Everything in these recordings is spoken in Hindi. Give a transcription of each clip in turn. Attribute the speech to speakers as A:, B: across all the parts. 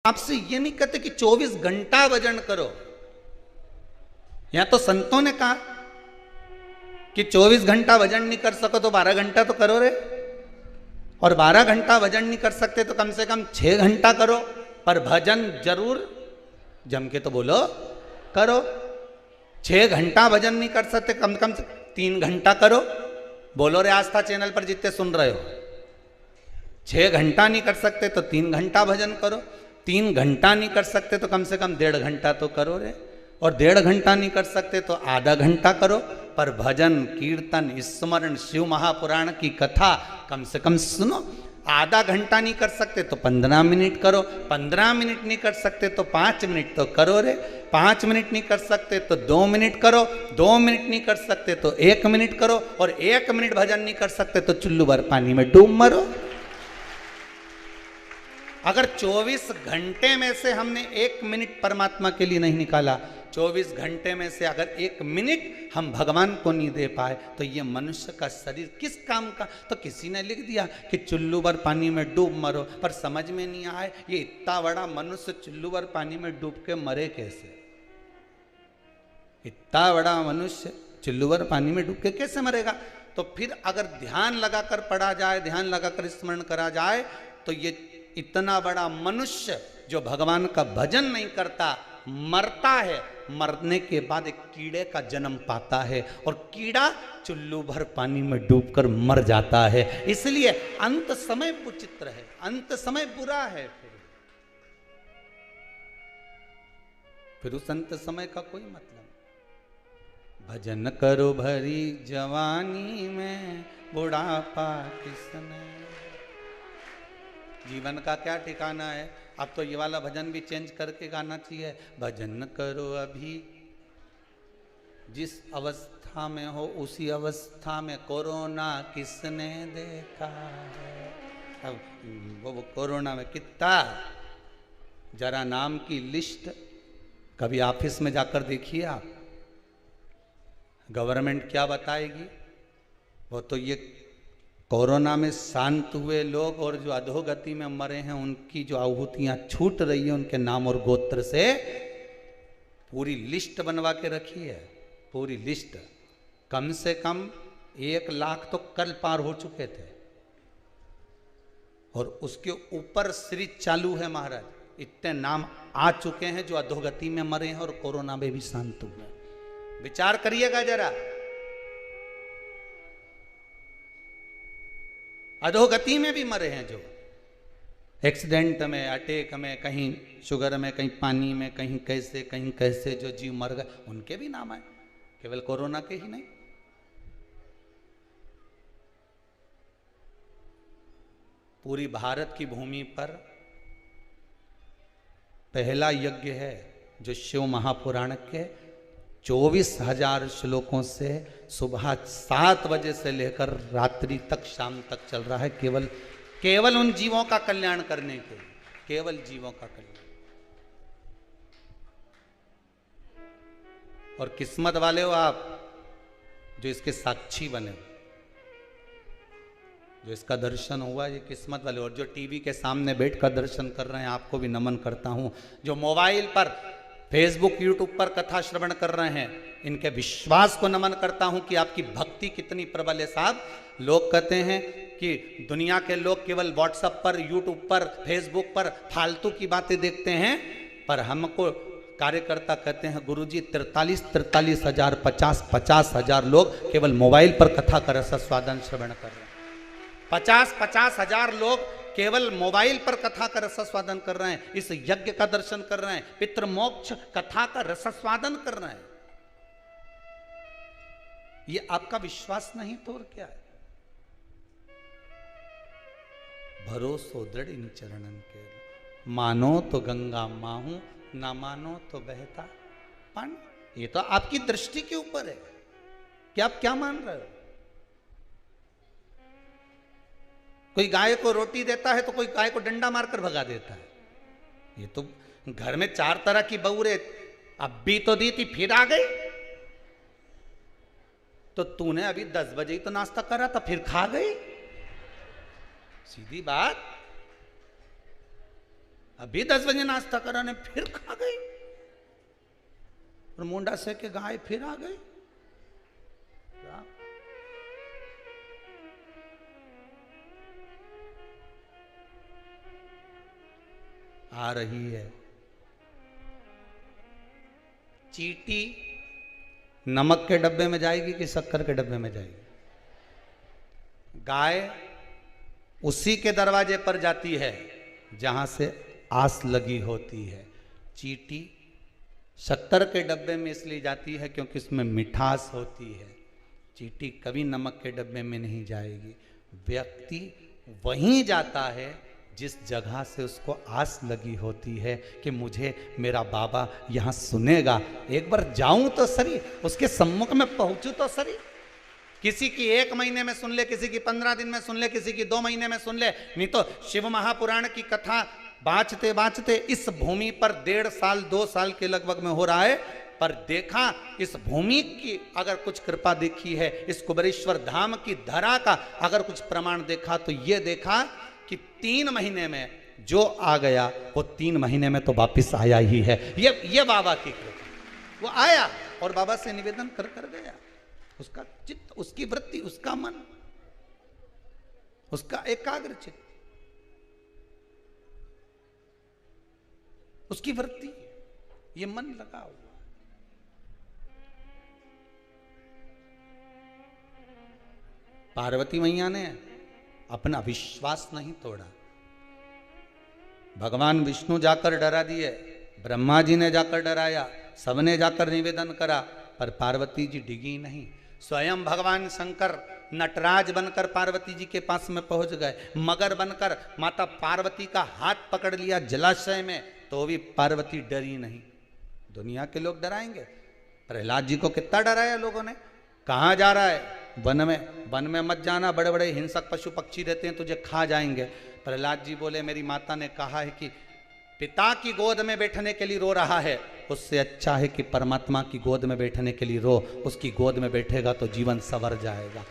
A: आपसे ये नहीं कहते कि 24 घंटा भजन करो। यहां तो संतों ने कहा कि 24 घंटा भजन नहीं कर सको तो 12 घंटा तो करो रे, और 12 घंटा भजन नहीं कर सकते तो कम से कम 6 घंटा करो, पर भजन जरूर जम के तो बोलो करो। 6 घंटा भजन नहीं कर सकते, कम से कम 3 घंटा करो। बोलो रे आस्था चैनल पर जितने सुन रहे हो, 6 घंटा नहीं कर सकते तो 3 घंटा भजन करो। 3 घंटा नहीं कर सकते तो कम से कम 1.5 घंटा तो करो रे, और 1.5 घंटा नहीं कर सकते तो आधा घंटा करो। पर भजन कीर्तन स्मरण शिव महापुराण की कथा कम से कम सुनो। आधा घंटा नहीं कर सकते तो 15 मिनट करो, 15 मिनट नहीं कर सकते तो 5 मिनट तो करो रे, 5 मिनट नहीं कर सकते तो 2 मिनट करो, 2 मिनट नहीं कर सकते तो 1 मिनट करो, और 1 मिनट भजन नहीं कर सकते तो चुल्लू भर पानी में डूब मरो। अगर 24 घंटे में से हमने 1 मिनट परमात्मा के लिए नहीं निकाला, 24 घंटे में से अगर 1 मिनट हम भगवान को नहीं दे पाए, तो ये मनुष्य का शरीर किस काम का। तो किसी ने लिख दिया कि चुल्लू भर पानी में डूब मरो, पर समझ में नहीं आए ये इतना बड़ा मनुष्य चुल्लू भर पानी में डूब के मरे कैसे। इतना बड़ा मनुष्य चुल्लू भर पानी में डूब के कैसे मरेगा। तो फिर अगर ध्यान लगाकर पढ़ा जाए, ध्यान लगाकर स्मरण करा जाए, तो ये इतना बड़ा मनुष्य जो भगवान का भजन नहीं करता मरता है, मरने के बाद एक कीड़े का जन्म पाता है, और कीड़ा चुल्लू भर पानी में डूबकर मर जाता है। इसलिए अंत समय विचित्र है, अंत समय बुरा है। फिर उस अंत समय का कोई मतलब। भजन करो भरी जवानी में, बुढ़ापा किसने। जीवन का क्या ठिकाना है। अब तो ये वाला भजन भी चेंज करके गाना चाहिए। भजन करो अभी, जिस अवस्था में हो उसी अवस्था में कोरोना किसने देखा है। अब वो कोरोना में कितना, जरा नाम की लिस्ट कभी ऑफिस में जाकर देखिए आप, गवर्नमेंट क्या बताएगी। वो तो ये कोरोना में शांत हुए लोग और जो अधोगति में मरे हैं उनकी जो आहुतियां छूट रही है उनके नाम और गोत्र से, पूरी लिस्ट बनवा के रखी है, पूरी लिस्ट। कम से कम 1 लाख तो कल पार हो चुके थे, और उसके ऊपर सीरीज चालू है महाराज। इतने नाम आ चुके हैं जो अधोगति में मरे हैं और कोरोना में भी शांत हुए। विचार करिएगा जरा, अधोगति में भी मरे हैं, जो एक्सीडेंट में, अटैक में, कहीं शुगर में, कहीं पानी में, कहीं कैसे जो जीव मर गए, उनके भी नाम आए, केवल कोरोना के ही नहीं। पूरी भारत की भूमि पर पहला यज्ञ है जो शिव महापुराण के 24,000 श्लोकों से सुबह 7 बजे से लेकर रात्रि तक, शाम तक चल रहा है, केवल उन जीवों का कल्याण करने के लिए, केवल जीवों का कल्याण। और किस्मत वाले हो आप जो इसके साक्षी बने, जो इसका दर्शन हुआ, ये किस्मत वाले। और जो टीवी के सामने बैठकर दर्शन कर रहे हैं, आपको भी नमन करता हूं। जो मोबाइल पर, फेसबुक, यूट्यूब पर कथा श्रवण कर रहे हैं, इनके विश्वास को नमन करता हूं कि आपकी भक्ति कितनी प्रबल है। साहब, लोग कहते हैं कि दुनिया के लोग केवल व्हाट्सएप पर, यूट्यूब पर, फेसबुक पर फालतू की बातें देखते हैं, पर हमको कार्यकर्ता कहते हैं गुरुजी 43 हजार, 50 हजार लोग केवल मोबाइल पर कथा का रसास्वादन श्रवण कर रहे हैं। 50 हजार लोग केवल मोबाइल पर कथा का रसास्वादन कर रहे हैं, इस यज्ञ का दर्शन कर रहे हैं, पितृमोक्ष कथा का रसास्वादन कर रहे हैं। ये आपका विश्वास नहीं तो और क्या है। भरोसो दृढ़ इन चरणन के, मानो तो गंगा माहू, ना मानो तो बहता पानी। ये तो आपकी दृष्टि के ऊपर है कि आप क्या मान रहे हो। कोई गाय को रोटी देता है तो कोई गाय को डंडा मारकर भगा देता है। ये तो घर में 4 तरह की बहू रे, अब भी तो दी थी फिर आ गई, तो तूने अभी 10 बजे ही तो नाश्ता करा था फिर खा गई। सीधी बात। अभी 10 बजे नाश्ता करा ने फिर खा गई, और मुंडा से के गाय फिर आ गई। आ रही है चींटी, नमक के डब्बे में जाएगी कि शक्कर के डब्बे में जाएगी? गाय उसी के दरवाजे पर जाती है जहां से आस लगी होती है। चींटी शक्कर के डब्बे में इसलिए जाती है क्योंकि इसमें मिठास होती है। चींटी कभी नमक के डब्बे में नहीं जाएगी। व्यक्ति वहीं जाता है जिस जगह से उसको आस लगी होती है कि मुझे मेरा बाबा यहां सुनेगा, एक बार जाऊं तो सही, उसके सम्मुख में पहुंचू तो सही। किसी की 1 महीने में सुन ले, किसी की 15 दिन में सुन ले, किसी की 2 महीने में सुन ले, नहीं तो शिव महापुराण की कथा बाँचते बाँचते इस भूमि पर 1.5 साल 2 साल के लगभग में हो रहा है। पर देखा इस भूमि की अगर कुछ कृपा देखी है, इस कुबेरेश्वर धाम की धरा का अगर कुछ प्रमाण देखा तो ये देखा कि 3 महीने में जो आ गया वो 3 महीने में तो वापिस आया ही है। ये बाबा की कृपा। वो आया और बाबा से निवेदन कर गया। उसका चित्त, उसकी वृत्ति, उसका मन, उसका एकाग्र चित्त, उसकी वृत्ति, ये मन लगा हुआ। पार्वती मैया ने अपना विश्वास नहीं तोड़ा। भगवान विष्णु जाकर डरा दिए, ब्रह्मा जी ने जाकर डराया, सबने जाकर निवेदन करा, पर पार्वती जी डिगी नहीं। स्वयं भगवान शंकर नटराज बनकर पार्वती जी के पास में पहुंच गए, मगर बनकर माता पार्वती का हाथ पकड़ लिया जलाशय में, तो भी पार्वती डरी नहीं। दुनिया के लोग डराएंगे। प्रहलाद जी को कितना डराया लोगों ने। कहाँ जा रहा है? वन में। वन में मत जाना, बड़े बड़े हिंसक पशु पक्षी रहते हैं, तुझे खा जाएंगे। प्रहलाद जी बोले मेरी माता ने कहा है कि पिता की गोद में बैठने के लिए रो रहा है, उससे अच्छा है कि परमात्मा की गोद में बैठने के लिए रो। उसकी गोद में बैठेगा तो जीवन संवर जाएगा।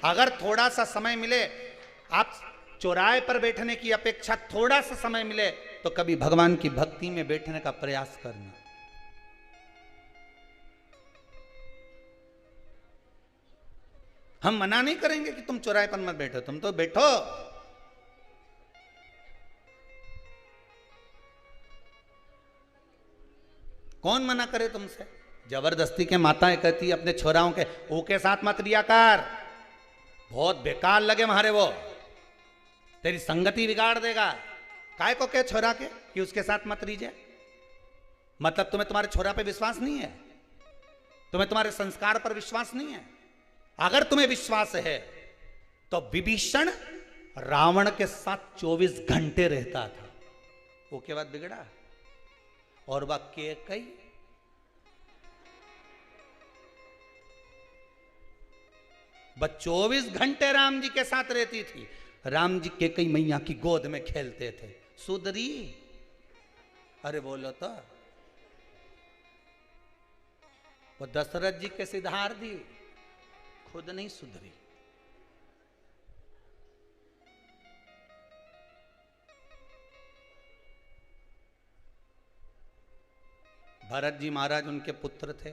A: अगर थोड़ा सा समय मिले, आप चौराहे पर बैठने की अपेक्षा थोड़ा सा समय मिले तो कभी भगवान की भक्ति में बैठने का प्रयास करना। हम मना नहीं करेंगे कि तुम चौराहे पर मत बैठो, तुम तो बैठो। कौन मना करे तुमसे? जबरदस्ती के माताएं कहती अपने छोराओं के वो के साथ मत रिया कर, बहुत बेकार लगे हमारे, वो तेरी संगति बिगाड़ देगा। काय को कहे छोरा के कि उसके साथ मत रीजे? मतलब तुम्हें तुम्हारे छोरा पे विश्वास नहीं है, तुम्हें तुम्हारे संस्कार पर विश्वास नहीं है। अगर तुम्हें विश्वास है तो विभीषण रावण के साथ 24 घंटे रहता था, वो के बाद बिगड़ा। और वह कैकई बस 24 घंटे राम जी के साथ रहती थी। राम जी कैकई मैया की गोद में खेलते थे। सुधरी? अरे बोलो तो। वो दशरथ जी के सिधार दी, खुद नहीं सुधरी। भरत जी महाराज उनके पुत्र थे,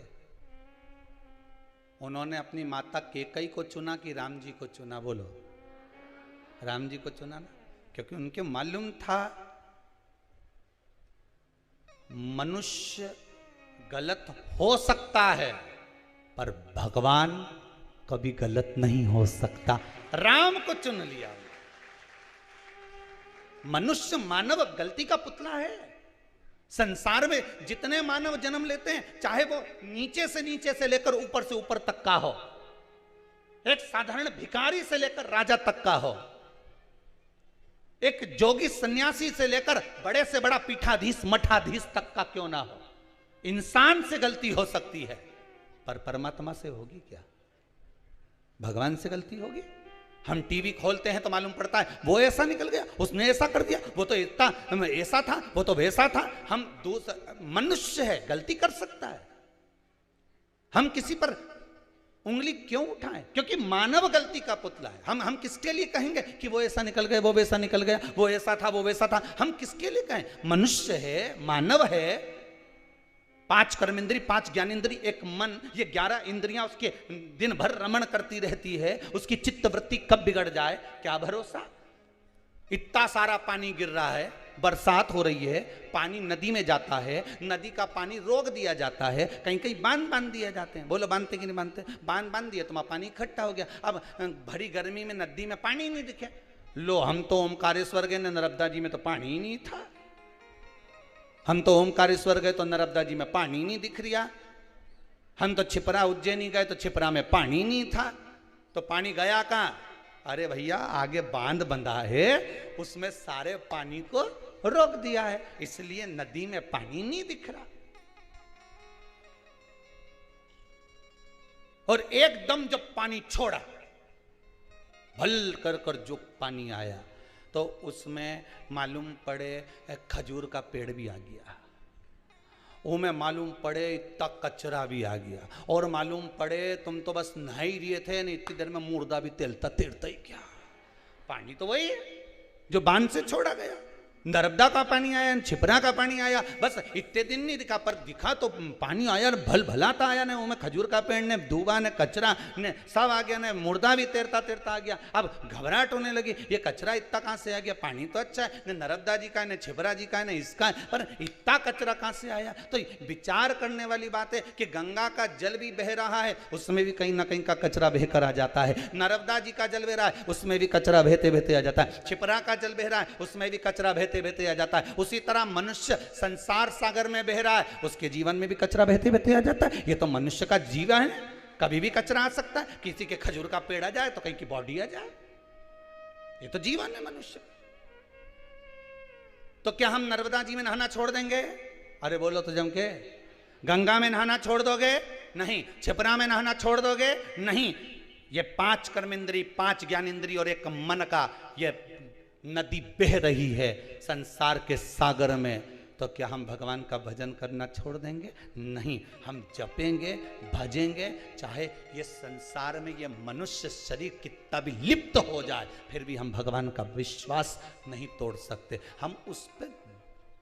A: उन्होंने अपनी माता कैकई को चुना कि राम जी को चुना? बोलो, राम जी को चुना ना, क्योंकि उनके मालूम था मनुष्य गलत हो सकता है पर भगवान कभी गलत नहीं हो सकता। राम को चुन लिया। मनुष्य मानव गलती का पुतला है। संसार में जितने मानव जन्म लेते हैं, चाहे वो नीचे से लेकर ऊपर से ऊपर तक का हो, एक साधारण भिखारी से लेकर राजा तक का हो, एक जोगी सन्यासी से लेकर बड़े से बड़ा पीठाधीश मठाधीश तक का क्यों ना हो, इंसान से गलती हो सकती है, पर परमात्मा से होगी क्या? भगवान से गलती होगी? हम टीवी खोलते हैं तो मालूम पड़ता है वो ऐसा निकल गया, उसने ऐसा कर दिया, वो तो इतना ऐसा था, वो तो वैसा था। हम मनुष्य है, गलती कर सकता है। हम किसी पर उंगली क्यों उठाएं? क्योंकि मानव गलती का पुतला है। हम किसके लिए कहेंगे कि वो ऐसा निकल गए, वो वैसा निकल गया, वो ऐसा था, वो वैसा था? हम किसके लिए कहें? मनुष्य है, मानव है, 5 कर्मेंद्री, 5 ज्ञानेंद्री, एक मन, ये 11 इंद्रियां उसके दिन भर रमण करती रहती है। उसकी चित्त वृत्ति कब बिगड़ जाए क्या भरोसा? इतना सारा पानी गिर रहा है, बरसात हो रही है, पानी नदी में जाता है, नदी का पानी रोक दिया जाता है, कहीं कहीं बांध दिए जाते हैं। बोलो बांधते कि नहीं बांधते? बांध दिए तो पानी इकट्ठा हो गया। अब भरी गर्मी में नदी में पानी नहीं दिखे। लो, हम तो ओमकारेश्वर गए, नर्मदा जी में तो पानी ही नहीं था। हम तो ओमकारेश्वर गए तो नर्मदा जी में पानी नहीं दिख रहा। हम तो छिपरा उज्जैनी गए तो छिपरा में पानी नहीं था। तो पानी गया कहां? अरे भैया, आगे बांध बंधा है, उसमें सारे पानी को रोक दिया है, इसलिए नदी में पानी नहीं दिख रहा। और एकदम जब पानी छोड़ा, भल कर जो पानी आया, तो उसमें मालूम पड़े खजूर का पेड़ भी आ गया, में मालूम पड़े इतना कचरा भी आ गया, और मालूम पड़े तुम तो बस नहा ही रहे थे नहीं, इतनी देर में मुर्दा भी तेलता तिरता ही क्या। पानी तो वही है जो बांध से छोड़ा गया। नर्मदा का पानी आया, छिपरा का पानी आया, बस इतने दिन नहीं दिखा, पर दिखा तो पानी आया, भल भलाता आया ने। उसमें खजूर का पेड़ ने, दूबा ने, कचरा ने सब आ गया ने, मुर्दा भी तैरता तैरता आ गया। अब घबराहट होने लगी, ये कचरा इतना कहाँ से आ गया? पानी तो अच्छा है, न नर्मदा जी का है, न छिपरा जी का है, न इसका है, पर इतना कचरा कहाँ से आया? तो विचार करने वाली बात है कि गंगा का जल भी बह रहा है, उसमें भी कहीं ना कहीं का कचरा बह कर आ जाता है। नर्मदा जी का जल बह रहा है, उसमें भी कचरा बहते बहते आ जाता है। छिपरा का जल बह रहा है, उसमें भी कचरा बहते बहते आ जाता है। उसी तरह मनुष्य संसार सागर में बह रहा है, उसके जीवन में भी कचरा बहते बहते आ जाता है। ये तो मनुष्य का जीवन है, कभी भी कचरा आ सकता है। किसी के खजूर का पेड़ आ जाए तो कहीं की बॉडी आ जाए, ये तो जीवन है मनुष्य। तो क्या हम नर्मदा जी में नहाना छोड़ देंगे? अरे बोलो तो जम के। गंगा में नहाना छोड़ दोगे? नहीं। छिपरा में नहाना छोड़ दोगे? नहीं। ये 5 कर्मेंद्री, 5 ज्ञानेंद्री और एक मन का ये नदी बह रही है संसार के सागर में, तो क्या हम भगवान का भजन करना छोड़ देंगे? नहीं। हम जपेंगे, भजेंगे, चाहे ये संसार में ये मनुष्य शरीर कितना भी लिप्त हो जाए, फिर भी हम भगवान का विश्वास नहीं तोड़ सकते। हम उस पर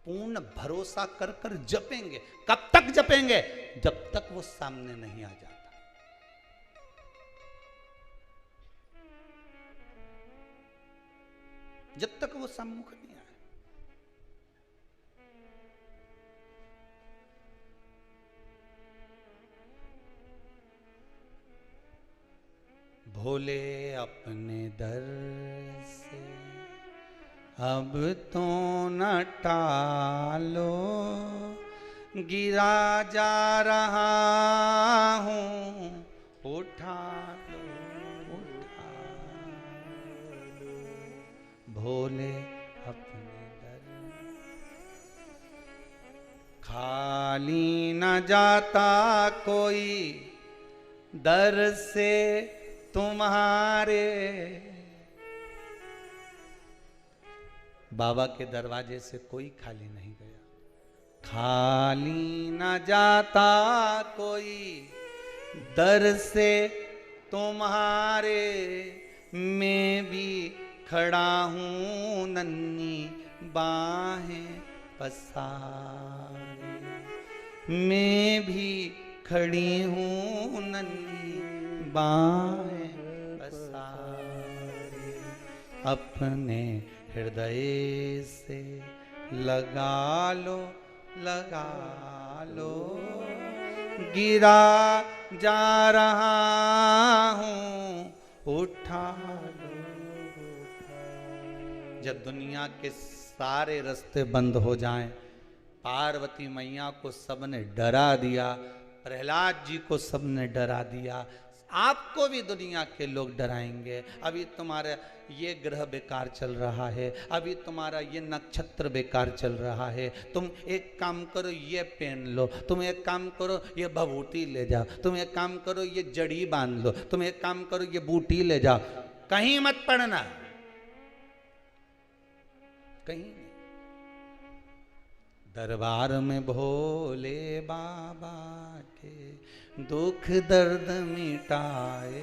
A: पूर्ण भरोसा कर कर जपेंगे। कब तक जपेंगे? जब तक वो सामने नहीं आ जाता। जब तक वो सम्मुख नहीं आए। भोले अपने दर से अब तो न टालो, गिरा जा रहा हूं, उठा लो, उठा लो। भोले अपने दर खाली न जाता कोई, दर से तुम्हारे। बाबा के दरवाजे से कोई खाली नहीं गया। खाली न जाता कोई, दर से तुम्हारे। मैं भी खड़ा हूँ नन्ही बाहें पसारे, मैं भी खड़ी हूँ नन्ही बाहें पसारे। अपने हृदय से लगा लो, लगा लो, गिरा जा रहा हूँ, उठा लो। जब दुनिया के सारे रास्ते बंद हो जाएं, पार्वती मैया को सबने डरा दिया, प्रहलाद जी को सबने डरा दिया, आपको भी दुनिया के लोग डराएंगे। अभी तुम्हारा ये ग्रह बेकार चल रहा है, अभी तुम्हारा ये नक्षत्र बेकार चल रहा है, तुम एक काम करो ये पहन लो, तुम एक काम करो ये भभूति ले जाओ, तुम एक काम करो ये जड़ी बांध लो, तुम एक काम करो ये बूटी ले जाओ। कहीं मत पड़ना, कहीं नहीं। दरबार में भोले बाबा के दुख दर्द मिटाए,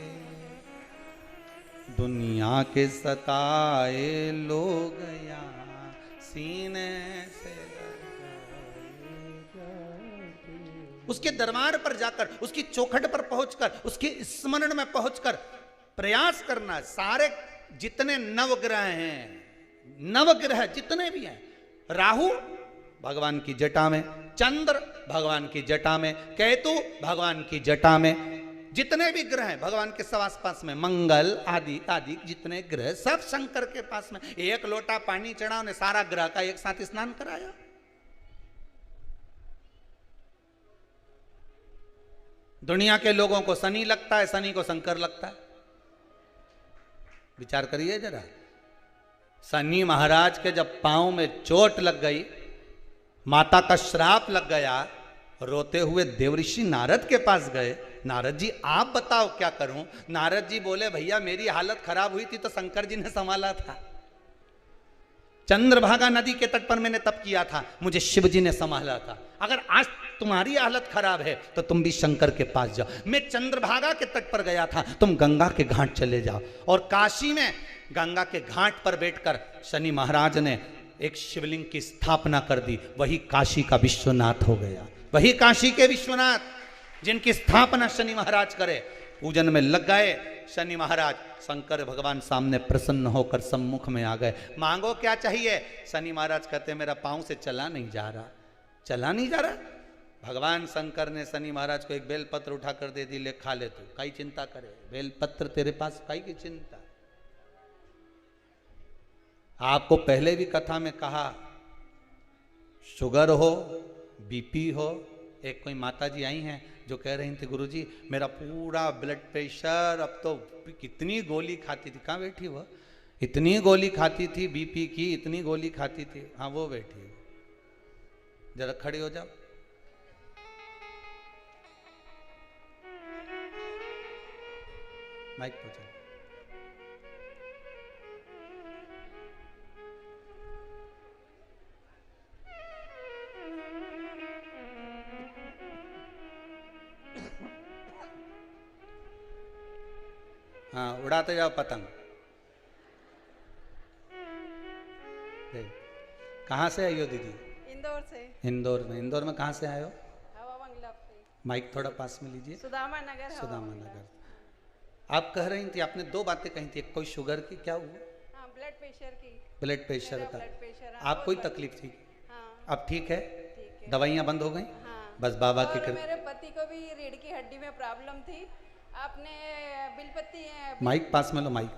A: दुनिया के सताए लोग यहाँ सीने से उसके दरबार पर जाकर, उसकी चौखट पर पहुंचकर, उसके स्मरण में पहुंचकर प्रयास करना। सारे जितने नवग्रह हैं, नवग्रह जितने भी हैं, राहु भगवान की जटा में, चंद्र भगवान की जटा में, केतु भगवान की जटा में, जितने भी ग्रह हैं भगवान के सब आसपास में, मंगल आदि आदि जितने ग्रह सब शंकर के पास में। एक लोटा पानी चढ़ा, उन्हें सारा ग्रह का एक साथ स्नान कराया। दुनिया के लोगों को शनि लगता है, शनि को शंकर लगता है। विचार करिए जरा, शनि महाराज के जब पांव में चोट लग गई, माता का श्राप लग गया, रोते हुए देवऋषि नारद के पास गए। नारद जी आप बताओ क्या करूं? नारद जी बोले भैया मेरी हालत खराब हुई थी तो शंकर जी ने संभाला था। चंद्रभागा नदी के तट पर मैंने तप किया था, मुझे शिव जी ने संभाला था। अगर आज तुम्हारी हालत खराब है तो तुम भी शंकर के पास जाओ। मैं चंद्रभागा के तट पर गया था, तुम गंगा के घाट चले जाओ। और काशी में गंगा के घाट पर बैठकर शनि महाराज ने एक शिवलिंग की स्थापना कर दी। वही काशी का विश्वनाथ हो गया। वही काशी के विश्वनाथ जिनकी स्थापना शनि महाराज करे, पूजन में लग गए। शनि महाराज, शंकर भगवान सामने प्रसन्न होकर सम्मुख में आ गए। मांगो क्या चाहिए? शनि महाराज कहते मेरा पांव से चला नहीं जा रहा, चला नहीं जा रहा। भगवान शंकर ने शनि महाराज को एक बेलपत्र उठाकर दे दी, ले खा ले तू, काई चिंता करे, बेलपत्र तेरे पास, काई की चिंता। आपको पहले भी कथा में कहा, शुगर हो, बीपी हो। एक कोई माता जी आई हैं जो कह रही थी गुरुजी मेरा पूरा ब्लड प्रेशर, अब तो कितनी गोली खाती थी। कहाँ बैठी वो? इतनी गोली खाती थी बीपी की, इतनी गोली खाती थी। हाँ वो बैठी है, जरा खड़ी हो जाओ। माइक पर चलो। हाँ उड़ाते जाओ पतंग। कहाँ से आई हो दीदी?
B: इंदौर से।
A: इंदौर में? इंदौर में कहाँ से आए हो?
B: हवा बंगला से।
A: माइक थोड़ा पास में लीजिए।
B: सुदामा नगर।
A: सुदामा नगर। आप कह रही थी, आपने दो बातें कही थी, एक कोई शुगर की, क्या हुआ?
B: हाँ ब्लड प्रेशर की।
A: ब्लड प्रेशर का?
B: Blood pressure.
A: आप कोई तकलीफ थी?
B: हाँ।
A: अब ठीक है?
B: ठीक है।
A: दवाइयाँ बंद हो गई?
B: हाँ।
A: बस बाबा की कृपा।
B: मेरे पति को भी रीढ़ की हड्डी में प्रॉब्लम थी। आपने बिलपत्ती,
A: माइक पास में लो, माइक।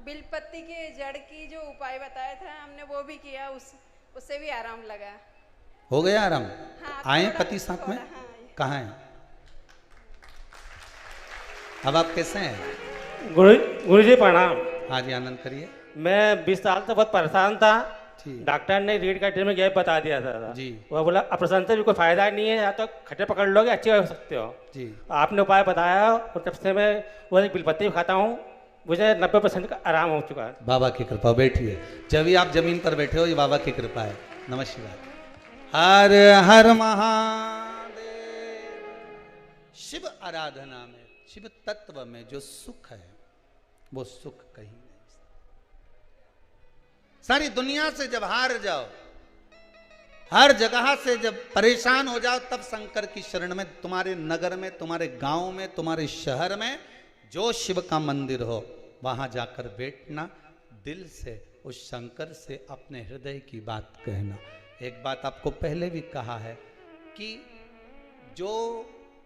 B: बिलपत्ती के जड़ की जो उपाय बताया था हमने वो भी किया, उससे भी आराम लगा।
A: हो गया आराम?
B: हाँ,
A: आए पति साथ में?
B: हाँ,
A: कहाँ है? अब आप कैसे हैं?
C: गुरु जी प्रणाम।
A: हाँ जी आनंद करिए।
C: मैं 20 साल से बहुत परेशान था।
A: ठीक।
C: डॉक्टर ने रीढ़ का में गैप बता दिया था
A: जी।
C: वो बोला ऑपरेशन से भी कोई फायदा नहीं है, या तो खट्टे पकड़ लोगे अच्छे हो सकते हो
A: जी।
C: आपने उपाय बताया और तब से मैं वो बिलपत्ती खाता हूँ, मुझे 90% का आराम हो चुका है।
A: बाबा की कृपा। बैठिए। जब भी आप जमीन पर बैठे हो ये बाबा की कृपा है। नमः शिवाय। हर हर महादेव। शिव आराधना में, शिव तत्व में जो सुख है वो सुख कहीं नहीं। सारी दुनिया से जब हार जाओ, हर जगह से जब परेशान हो जाओ, तब शंकर की शरण में, तुम्हारे नगर में, तुम्हारे गांव में, तुम्हारे शहर में जो शिव का मंदिर हो वहां जाकर बैठना, दिल से उस शंकर से अपने हृदय की बात कहना। एक बात आपको पहले भी कहा है कि जो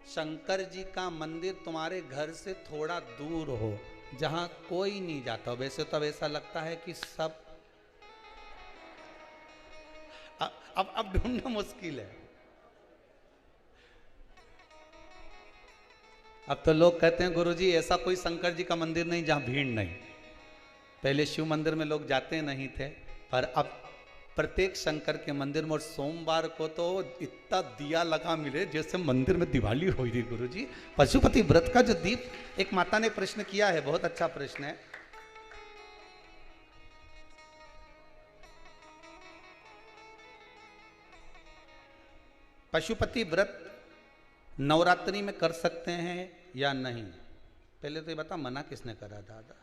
A: शंकर जी का मंदिर तुम्हारे घर से थोड़ा दूर हो, जहां कोई नहीं जाता, वैसे तो ऐसा लगता है कि सब, अब ढूंढना मुश्किल है। अब तो लोग कहते हैं गुरुजी ऐसा कोई शंकर जी का मंदिर नहीं जहां भीड़ नहीं। पहले शिव मंदिर में लोग जाते नहीं थे, पर अब प्रत्येक शंकर के मंदिर में, और सोमवार को तो इतना दिया लगा मिले जैसे मंदिर में दिवाली हो रही। गुरुजी पशुपति व्रत का जो दीप, एक माता ने प्रश्न किया है, बहुत अच्छा प्रश्न है। पशुपति व्रत नवरात्रि में कर सकते हैं या नहीं? पहले तो ये बता, मना किसने करा दादा?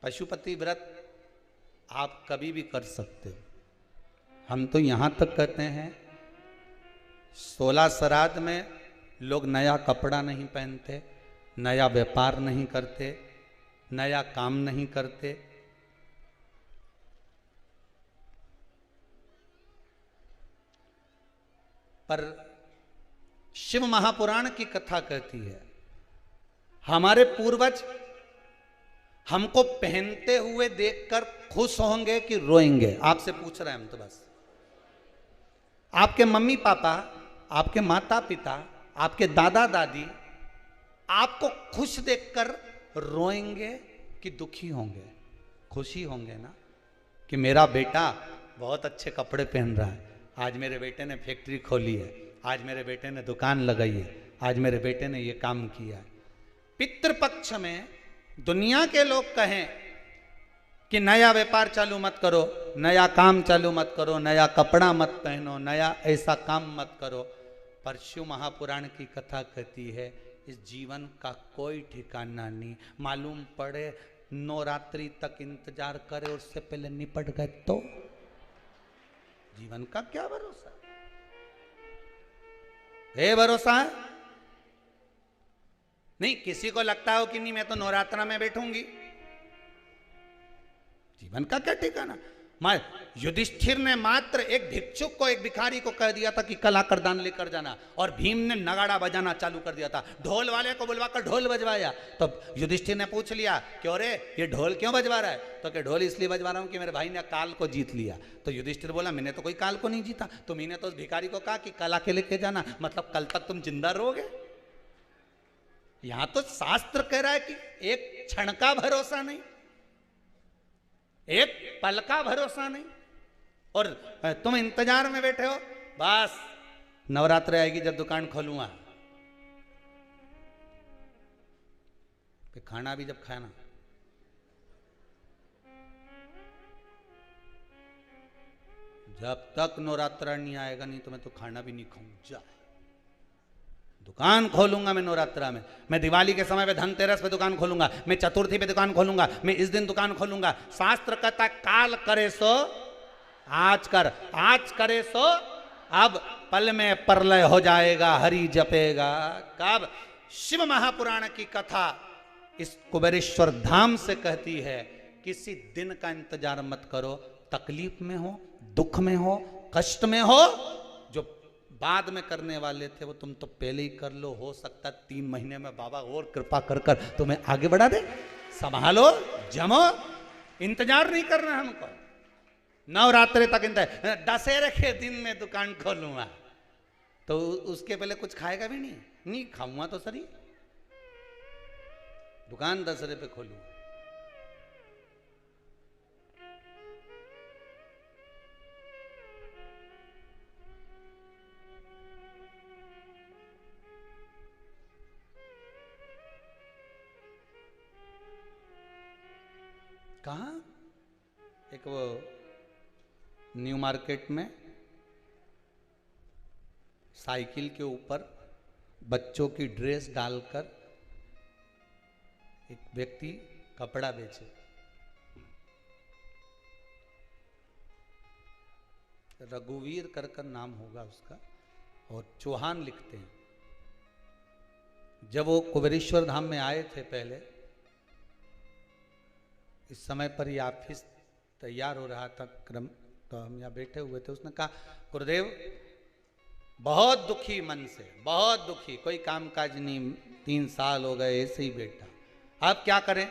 A: पशुपति व्रत आप कभी भी कर सकते हो। हम तो यहां तक कहते हैं 16 श्राद्ध में लोग नया कपड़ा नहीं पहनते, नया व्यापार नहीं करते, नया काम नहीं करते। पर शिव महापुराण की कथा कहती है हमारे पूर्वज हमको पहनते हुए देखकर खुश होंगे कि रोएंगे? आपसे पूछ रहे हैं हम तो बस। आपके मम्मी पापा, आपके माता पिता, आपके दादा दादी आपको खुश देखकर रोएंगे कि दुखी होंगे? खुशी होंगे ना कि मेरा बेटा बहुत अच्छे कपड़े पहन रहा है, आज मेरे बेटे ने फैक्ट्री खोली है, आज मेरे बेटे ने दुकान लगाई है, आज मेरे बेटे ने ये काम किया है। पितृपक्ष में दुनिया के लोग कहें कि नया व्यापार चालू मत करो, नया काम चालू मत करो, नया कपड़ा मत पहनो, नया ऐसा काम मत करो, पर शिव महापुराण की कथा कहती है इस जीवन का कोई ठिकाना नहीं। मालूम पड़े नवरात्रि तक इंतजार करे और उससे पहले निपट गए तो जीवन का क्या भरोसा है? भरोसा है नहीं। किसी को लगता हो कि नहीं मैं तो नवरात्रा में बैठूंगी, जीवन का क्या ठिकाना। मैं युधिष्ठिर ने मात्र एक भिक्षुक को, एक भिखारी को कह दिया था कि कल आकर दान लेकर जाना, और भीम ने नगाड़ा बजाना चालू कर दिया था, ढोल वाले को बुलवाकर ढोल बजवाया। तो युधिष्ठिर ने पूछ लिया क्यों रे ये ढोल क्यों बजवा रहा है? तो कि ढोल इसलिए बजवा रहा हूं कि मेरे भाई ने काल को जीत लिया। तो युधिष्ठिर बोला मैंने तो कोई काल को नहीं जीता, तुम्हें तो उस भिखारी को कहा कि कल आके लेके जाना, मतलब कल तक तुम जिंदा रहोगे। यहां तो शास्त्र कह रहा है कि एक क्षण का भरोसा नहीं, एक पल का भरोसा नहीं, और तुम इंतजार में बैठे हो बस नवरात्रि आएगी जब दुकान खोलूंगा। खाना भी जब खाना, जब तक नवरात्रा नहीं आएगा नहीं तो मैं तो खाना भी नहीं खाऊंगा। दुकान खोलूंगा मैं नवरात्रा में, मैं दिवाली के समय पे धनतेरस पे दुकान खोलूंगा, मैं चतुर्थी पे दुकान खोलूंगा, मैं इस दिन दुकान खोलूंगा। शास्त्र कहता काल करे सो आज कर, आज करे सो अब, पल में प्रलय हो जाएगा हरि जपेगा कब। शिव महापुराण की कथा इस कुबेरेश्वर धाम से कहती है किसी दिन का इंतजार मत करो, तकलीफ में हो, दुख में हो, कष्ट में हो, जो बाद में करने वाले थे वो तुम तो पहले ही कर लो। हो सकता 3 महीने में बाबा और कृपा कर कर तुम्हें आगे बढ़ा दे। संभालो, जमो, इंतजार नहीं करना हमको। नवरात्रि तक इंतजार, दशहरे के दिन में दुकान खोलूंगा तो उसके पहले कुछ खाएगा भी नहीं खाऊंगा तो सही, दुकान दशहरे पे खोलूंगा। कहाँ? एक वो न्यू मार्केट में साइकिल के ऊपर बच्चों की ड्रेस डालकर एक व्यक्ति कपड़ा बेचे। रघुवीर कर नाम होगा उसका, और चौहान लिखते हैं। जब वो कुबेरेश्वर धाम में आए थे पहले, इस समय पर ये ऑफिस तैयार हो रहा था क्रम, तो हम यहाँ बैठे हुए थे। उसने कहा गुरुदेव बहुत दुखी मन से, बहुत दुखी, कोई काम काज नहीं, 3 साल हो गए ऐसे ही बैठा, अब क्या करें?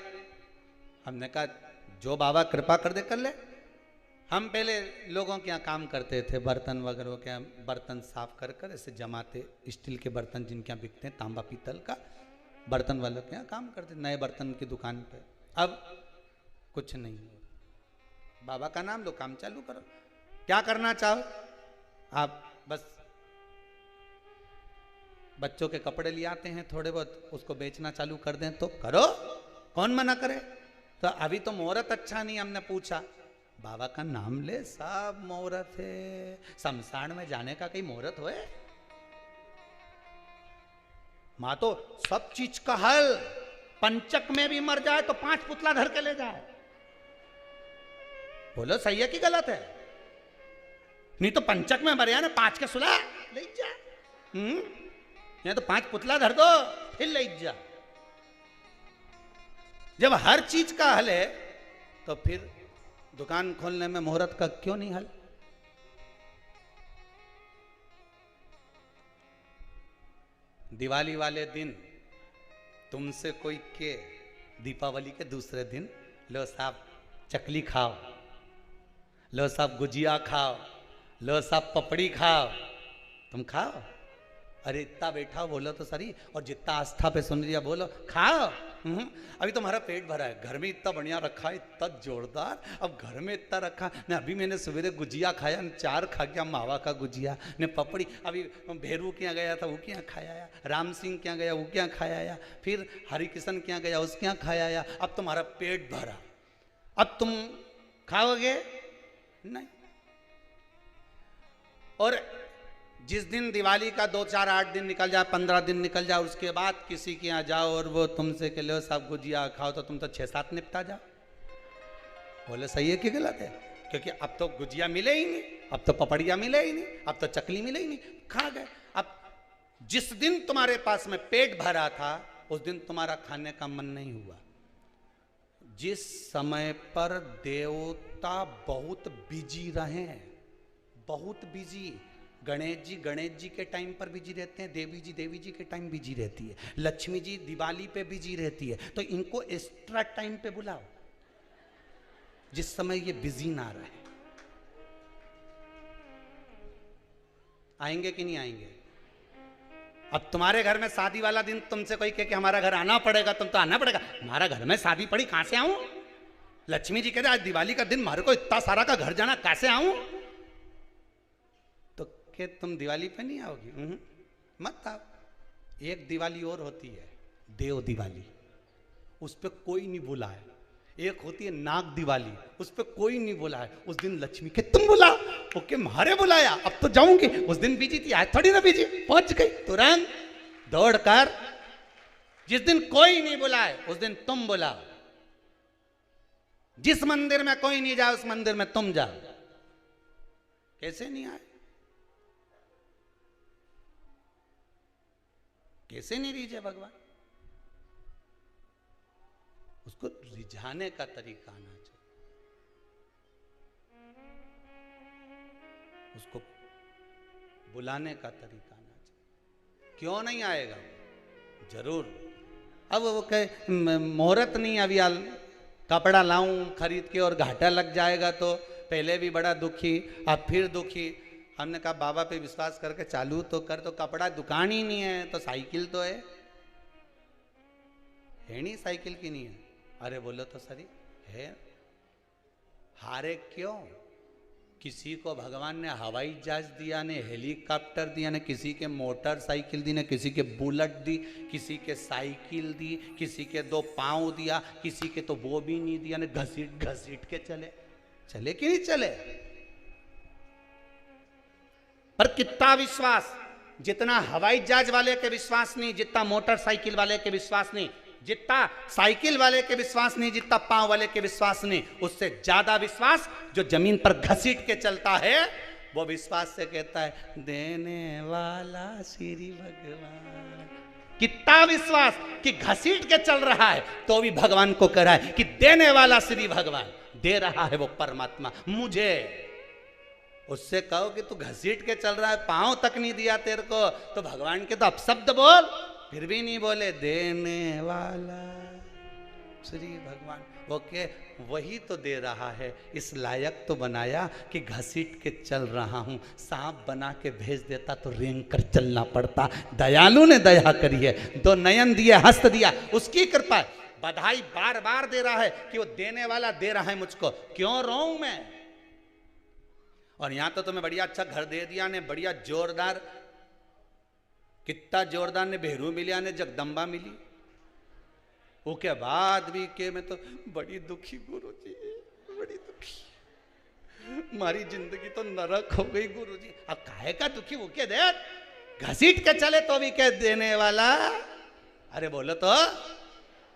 A: हमने कहा जो बाबा कृपा कर दे कर ले। हम पहले लोगों के यहाँ काम करते थे, बर्तन वगैरह के यहाँ बर्तन साफ कर कर ऐसे जमाते, स्टील के बर्तन जिनके यहाँ बिकते हैं, तांबा पीतल का बर्तन वालों के यहाँ काम करते, नए बर्तन की दुकान पे। अब कुछ नहीं, बाबा का नाम लो, काम चालू करो। क्या करना चाहो आप? बस बच्चों के कपड़े ले आते हैं थोड़े बहुत, उसको बेचना चालू कर दें तो करो, कौन मना करे। तो अभी तो मुहूर्त अच्छा नहीं, हमने पूछा बाबा का नाम ले, सब मुहूर्त है। शमशान में जाने का कहीं मुहूर्त होए? मां तो सब चीज का हल, पंचक में भी मर जाए तो 5 पुतला धर के ले जाए। बोलो सही है कि गलत है? नहीं तो पंचक में मर जाए ना, 5 के सुला ले जा। या तो 5 पुतला धर दो फिर ले जा। जब हर चीज का हल है तो फिर दुकान खोलने में मुहूर्त का क्यों नहीं हल? दिवाली वाले दिन तुमसे कोई के दीपावली के दूसरे दिन, लो साहब चकली खाओ, लो साहब गुजिया खाओ, लो साहब पपड़ी खाओ, तुम खाओ। अरे इतना बैठा बोलो तो सही, और जितना आस्था पे सुन लिया बोलो खाओ। अभी तुम्हारा पेट भरा है, घर में इतना बढ़िया रखा है, इतना जोरदार, अब घर में इतना रखा ने। अभी मैंने सवेरे गुजिया खाया न, 4 खा गया मावा का गुजिया ने, पपड़ी। अभी भेरू के यहाँ गया था, वो के यहाँ खाया, राम सिंह के यहाँ गया, वो के यहाँ खाया, फिर हरिकिशन के यहाँ गया, उसके यहाँ खाया। अब तुम्हारा पेट भरा, अब तुम खाओगे नहीं। और जिस दिन दिवाली का 2, 4, 8 दिन निकल जाए, 15 दिन निकल जाए, उसके बाद किसी के यहाँ जाओ और वो तुमसे के लो साहब गुजिया खाओ, तो तुम तो 6-7 निपटा जाओ। बोले सही है कि गलत है? क्योंकि अब तो गुजिया मिले ही नहीं, अब तो पपड़िया मिले ही नहीं, अब तो चकली मिले ही नहीं, खा गए। अब जिस दिन तुम्हारे पास में पेट भरा था उस दिन तुम्हारा खाने का मन नहीं हुआ। जिस समय पर देवता बहुत बिजी रहे, बहुत बिजी, गणेश जी के टाइम पर बिजी रहते हैं, देवी जी के टाइम बिजी रहती है, लक्ष्मी जी दिवाली पे बिजी रहती है, तो इनको एक्स्ट्रा टाइम पे बुलाओ जिस समय ये बिजी ना रहे। आएंगे कि नहीं आएंगे? अब तुम्हारे घर में शादी वाला दिन तुमसे कोई कहे कि हमारा घर आना पड़ेगा, तुम तो आना पड़ेगा। हमारा घर में शादी पड़ी, कहां से आऊं? लक्ष्मी जी कहते आज दिवाली का दिन मारे को इतना सारा का घर जाना, कहां से आऊं? कि तुम दिवाली पे नहीं आओगी? मत आओ। एक दिवाली और होती है, देव दिवाली, उस पर कोई नहीं बुलाए। एक होती है नाग दिवाली, उस पर कोई नहीं बुलाए। उस दिन लक्ष्मी के तुम बुलाओ, ओके मारे बुलाया, अब तो जाऊंगी। उस दिन बिजी थी, आज थोड़ी ना बिजी, पहुंच गई तुरंत दौड़कर। जिस दिन कोई नहीं बुलाए उस दिन तुम बुलाओ। जिस मंदिर में कोई नहीं जाए उस मंदिर में तुम जाओ। कैसे नहीं आए? कैसे नहीं रिझे भगवान? उसको रिझाने का तरीका आना चाहिए, उसको बुलाने का तरीका आना चाहिए। क्यों नहीं आएगा? जरूर। अब वो कहे मुहूर्त नहीं, अभी कपड़ा लाऊं खरीद के और घाटा लग जाएगा, तो पहले भी बड़ा दुखी, अब फिर दुखी। हमने कहा बाबा पे विश्वास करके चालू तो कर, तो कपड़ा दुकान ही नहीं है तो साइकिल तो है नहीं, साइकिल की नहीं है। अरे बोलो तो सही है। हारे क्यों? किसी को भगवान ने हवाई जहाज दिया, ने हेलीकॉप्टर दिया, ने किसी के मोटरसाइकिल दी, ने किसी के बुलेट दी, किसी के साइकिल दी, किसी के 2 पांव दिया, किसी के तो वो भी नहीं दिया, ने घसीट घसीट के चले। चले कि नहीं चले? पर कितना विश्वास, जितना हवाई जहाज वाले के विश्वास नहीं, जितना मोटरसाइकिल वाले के विश्वास नहीं, जितना साइकिल वाले के विश्वास नहीं, जितना पांव वाले के विश्वास नहीं, उससे ज्यादा विश्वास जो जमीन पर घसीट के चलता है, वो विश्वास से कहता है देने वाला श्री भगवान। कितना विश्वास कि घसीट के चल रहा है तो भी भगवान को कह रहा है कि देने वाला श्री भगवान, दे रहा है वो परमात्मा मुझे। उससे कहो कि तू घसीट के चल रहा है, पांव तक नहीं दिया तेरे को, तो भगवान के तो अपशब्द बोल, फिर भी नहीं बोले देने वाला श्री भगवान। वो के वही तो दे रहा है, इस लायक तो बनाया कि घसीट के चल रहा हूं। सांप बना के भेज देता तो रेंग कर चलना पड़ता। दयालु ने दया करी है, 2 नयन दिए, हस्त दिया, उसकी कृपा है। बधाई बार बार दे रहा है कि वो देने वाला दे रहा है मुझको, क्यों रोऊं मैं? और यहां तो तुम्हें बढ़िया अच्छा घर दे दिया ने, बढ़िया जोरदार, कितना जोरदार ने भेरू मिलिया ने जगदम्बा मिली। उसके बाद भी के मैं तो बड़ी दुखी गुरु जी, बड़ी दुखी। हमारी जिंदगी तो नरक हो गई गुरुजी। अब काहे का दुखी हो के देख, घसीट के चले तो भी कह देने वाला, अरे बोलो तो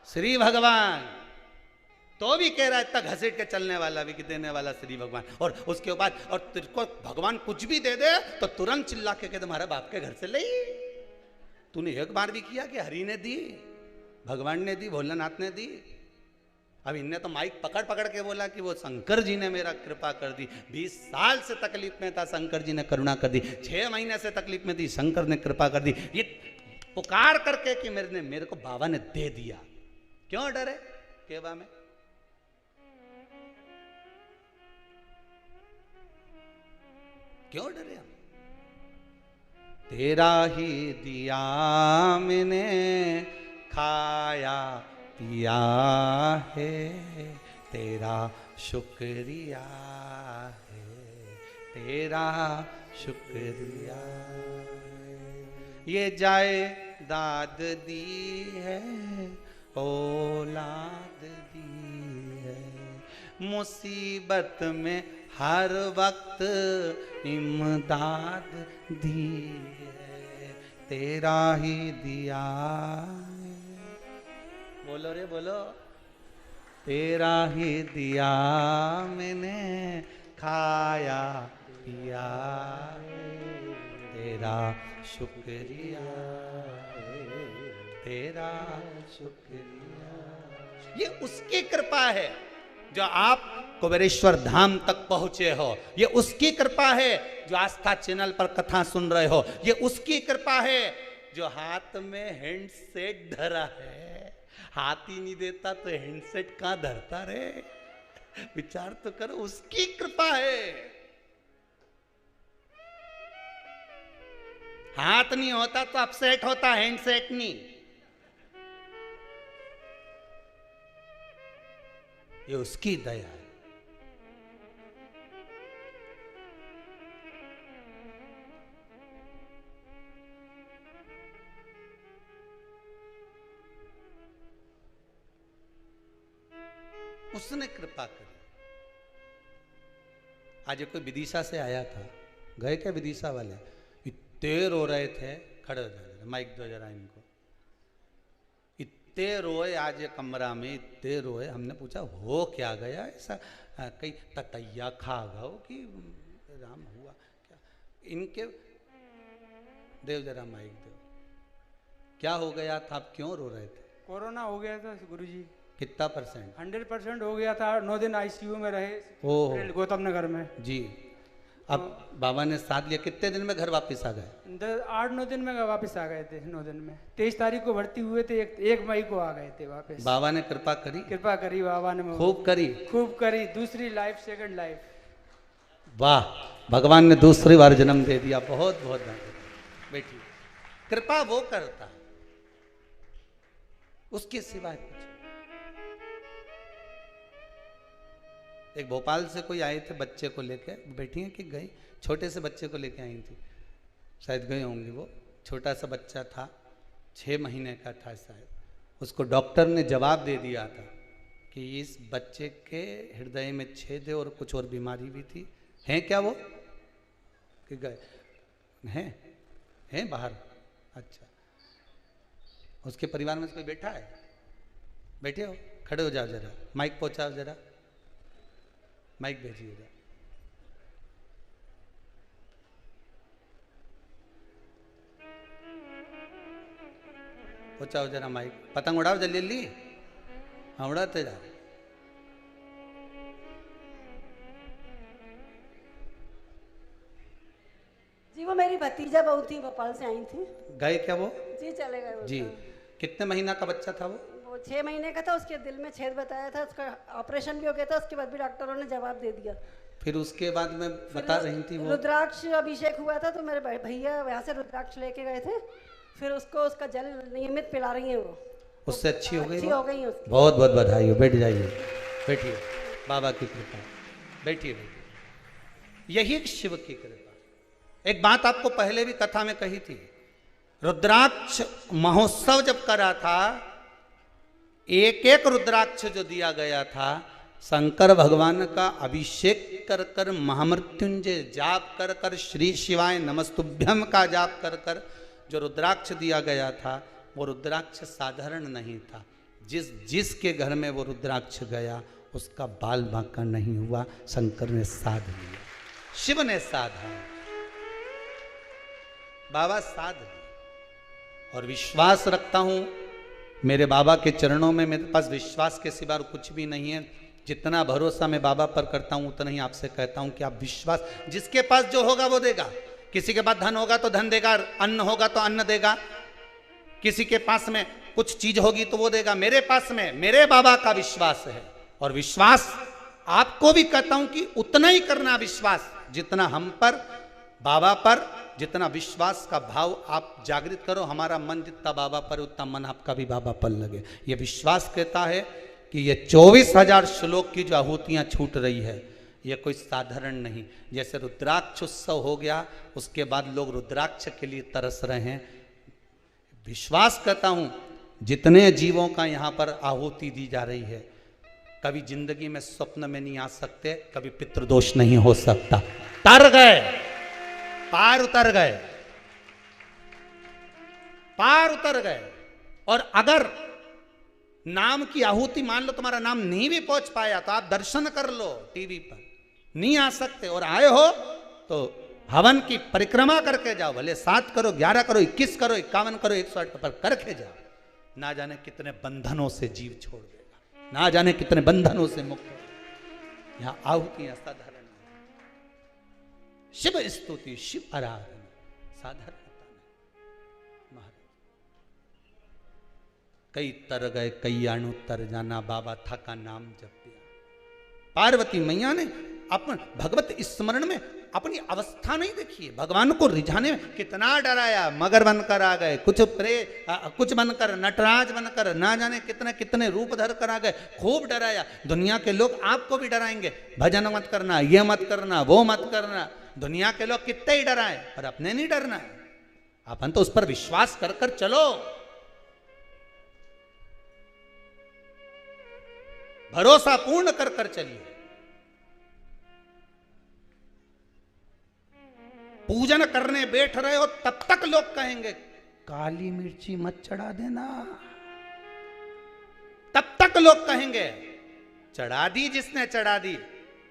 A: श्री भगवान, तो भी कह रहा है इतना घसीट के चलने वाला भी कि देने वाला श्री भगवान। और उसके बाद और तेरे को भगवान कुछ भी दे दे तो तुरंत चिल्ला के कह दे हमारे बाप के घर से ले। तूने एक बार भी किया कि हरि ने दी, भगवान ने दी, भोलेनाथ ने दी। अब इनने तो माइक पकड़ पकड़ के बोला कि वो शंकर जी ने मेरा कृपा कर दी। 20 साल से तकलीफ में था, शंकर जी ने करुणा कर दी। 6 महीने से तकलीफ में थी, शंकर ने कृपा कर दी। ये पुकार करके कि मेरे को बाबा ने दे दिया। क्यों डरे केवा में? क्यों डरे हम? तेरा ही दिया मैंने खाया पिया है, तेरा शुक्रिया है, तेरा शुक्रिया है। ये जाए दाद दी है, औलाद दी है, मुसीबत में हर वक्त इमदाद दी है, तेरा ही दिया। बोलो रे बोलो, तेरा ही दिया मैंने खाया पिया, तेरा शुक्रिया, तेरा शुक्रिया। ये उसकी कृपा है जो आप कुबेरेश्वर धाम तक पहुंचे हो। ये उसकी कृपा है जो आस्था चैनल पर कथा सुन रहे हो। ये उसकी कृपा है जो हाथ में हैंडसेट धरा है। हाथ ही नहीं देता तो हैंडसेट कहां धरता रे? विचार तो करो, उसकी कृपा है। हाथ नहीं होता तो अपसेट होता, हैंडसेट नहीं। ये उसकी दया है। उसने कृपा करी। आज कोई विदिशा से आया था, गए क्या विदिशा वाले, इतने रो रहे थे। खड़े हो जाए, माइक दो जरा इनको। इतने रोए आज ये कमरा में, इतने रोए। हमने पूछा हो क्या गया ऐसा, कहीं ततैया खा गया कि राम हुआ क्या? इनके देव जरा माइक दो, क्या हो गया था, आप क्यों रो रहे थे?
D: कोरोना हो गया था गुरुजी।
A: कितना %?
D: 100% हो गया था। 9 दिन आईसीयू में रहे
A: ओह
D: गौतम नगर में
A: जी। अब बाबा ने साथ लिया, कितने दिन में घर वापस आ गए?
D: 8-9 दिन में वापस आ गए थे। 9 दिन में 23 तारीख को भर्ती हुए थे, 1 मई को आ गए थे वापस।
A: बाबा ने कृपा करी,
D: कृपा करी बाबा ने,
A: खूब करी,
D: खूब करी। दूसरी लाइफ, सेकंड लाइफ।
A: वाह, भगवान ने दूसरी बार जन्म दे दिया। बहुत बहुत धन्यवाद बेटी। कृपा वो करता, उसके सिवाय कुछ। एक भोपाल से कोई आए थे बच्चे को लेके, बैठी हैं कि गई, छोटे से बच्चे को लेके आई थी, शायद गए होंगे। वो छोटा सा बच्चा था, 6 महीने का था शायद। उसको डॉक्टर ने जवाब दे दिया था कि इस बच्चे के हृदय में छेद है और कुछ और बीमारी भी थी। हैं क्या वो कि गए हैं बाहर? अच्छा, उसके परिवार में कोई बैठा है? बैठे हो, खड़े हो जाओ जरा, माइक पहुंचाओ जरा, माइक भेजिएगा। पहुंचाओ जरा माइक। पतंग उड़ाओ जल्दी जल्दी। हाँ उड़ाते जा।
E: जी वो मेरी भतीजा बहू थी, भोपाल से आई थी।
A: गए क्या वो?
E: जी चले गए वो
A: जी।
E: तो।
A: कितने महीना का बच्चा था वो?
E: वो 6 महीने का था। उसके दिल में छेद बताया था, उसका ऑपरेशन भी हो गया था। उसके बाद भी डॉक्टरों ने जवाब दे दिया।
A: फिर उसके बाद में बता रही थी वो,
E: रुद्राक्ष अभिषेक हुआ था तो मेरे भैया यहाँ से रुद्राक्ष लेके गए थे। फिर उसको उसका जल नियमित पिला रही है वो।
A: उससे अच्छी हो गई?
E: अच्छी हो गई है उसकी।
A: बहुत बहुत बधाई हो। बैठ जाइए, बैठिए, बाबा की कृपा। बैठिए बैठिए, यही शिव की कृपा। एक बात आपको पहले भी कथा में कही थी, रुद्राक्ष महोत्सव जब करा था, एक एक रुद्राक्ष जो दिया गया था, शंकर भगवान का अभिषेक कर कर, महामृत्युंजय जाप कर कर, श्री शिवाय नमस्तुभ्यम का जाप कर कर जो रुद्राक्ष दिया गया था, वो रुद्राक्ष साधारण नहीं था। जिसके घर में वो रुद्राक्ष गया उसका बाल बांका नहीं हुआ। शंकर ने साध लिया, शिव ने साधा, बाबा साध लिया। और विश्वास रखता हूं मेरे बाबा के चरणों में, मेरे पास विश्वास के सिवा कुछ भी नहीं है। जितना भरोसा मैं बाबा पर करता हूं उतना ही आपसे कहता हूं कि आप विश्वास, जिसके पास जो होगा वो देगा। किसी के पास धन होगा तो धन देगा, अन्न होगा तो अन्न देगा, किसी के पास में कुछ चीज होगी तो वो देगा। मेरे पास में मेरे बाबा का विश्वास है, और विश्वास आपको भी कहता हूं कि उतना ही करना विश्वास जितना हम पर, बाबा पर, जितना विश्वास का भाव आप जागृत करो। हमारा मन जितना बाबा पर उतना मन आपका भी बाबा पर लगे। ये विश्वास कहता है कि ये 24,000 श्लोक की जो आहुतियां छूट रही है ये कोई साधारण नहीं। जैसे रुद्राक्ष उत्सव हो गया, उसके बाद लोग रुद्राक्ष के लिए तरस रहे हैं। विश्वास करता हूं जितने जीवों का यहाँ पर आहुति दी जा रही है, कभी जिंदगी में स्वप्न में नहीं आ सकते, कभी पितृदोष नहीं हो सकता। तर गए, पार उतर गए, पार उतर गए। और अगर नाम की आहुति, मान लो तुम्हारा नाम नहीं भी पहुंच पाया तो आप दर्शन कर लो टीवी पर, नहीं आ सकते और आए हो तो हवन की परिक्रमा करके जाओ, भले 7 करो, 11 करो, 21 करो, 51 करो, 108 पर करके जाओ। ना जाने कितने बंधनों से जीव छोड़ देगा, ना जाने कितने बंधनों से मुक्त हो। यहां आहुतियां साधारण, शिव स्तुति, शिव आराधना साधारणता नहीं। महाराज कई तर गए, कई अणु तर जाना, बाबा था का नाम जप दिया। पार्वती मैया ने अपन भगवत स्मरण में अपनी अवस्था नहीं देखी है, भगवान को रिझाने में कितना डराया। मगर बनकर आ गए, कुछ बनकर, नटराज बनकर, ना जाने कितने कितने रूप धर कर आ गए, खूब डराया। दुनिया के लोग आपको भी डराएंगे, भजन मत करना, ये मत करना, वो मत करना। दुनिया के लोग कितने ही डराए, पर अपने नहीं डरना है। अपन तो उस पर विश्वास कर कर चलो, भरोसा पूर्ण कर कर चलिए। पूजन करने बैठ रहे हो तब तक लोग कहेंगे काली मिर्ची मत चढ़ा देना, तब तक लोग कहेंगे। चढ़ा दी जिसने चढ़ा दी,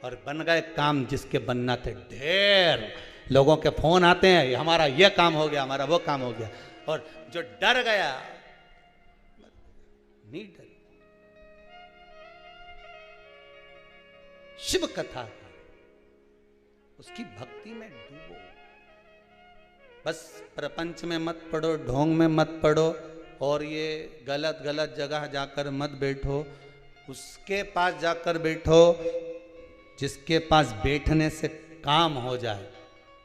A: और बन गए काम जिसके बनना थे। ढेर लोगों के फोन आते हैं, हमारा ये काम हो गया, हमारा वो काम हो गया। और जो डर गया नहीं डर। शिव कथा उसकी भक्ति में डूबो, बस प्रपंच में मत पड़ो, ढोंग में मत पड़ो, और ये गलत गलत जगह जाकर मत बैठो। उसके पास जाकर बैठो जिसके पास बैठने से काम हो जाए।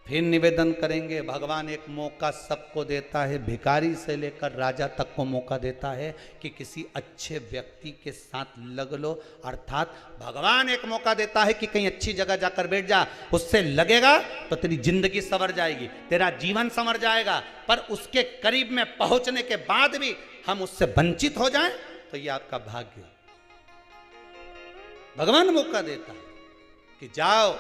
A: फिर निवेदन करेंगे, भगवान एक मौका सबको देता है, भिखारी से लेकर राजा तक को मौका देता है कि किसी अच्छे व्यक्ति के साथ लग लो। अर्थात भगवान एक मौका देता है कि कहीं अच्छी जगह जाकर बैठ जा, उससे लगेगा तो तेरी जिंदगी संवर जाएगी, तेरा जीवन संवर जाएगा। पर उसके करीब में पहुंचने के बाद भी हम उससे वंचित हो जाएं तो ये आपका भाग्य। भगवान मौका देता है कि जाओ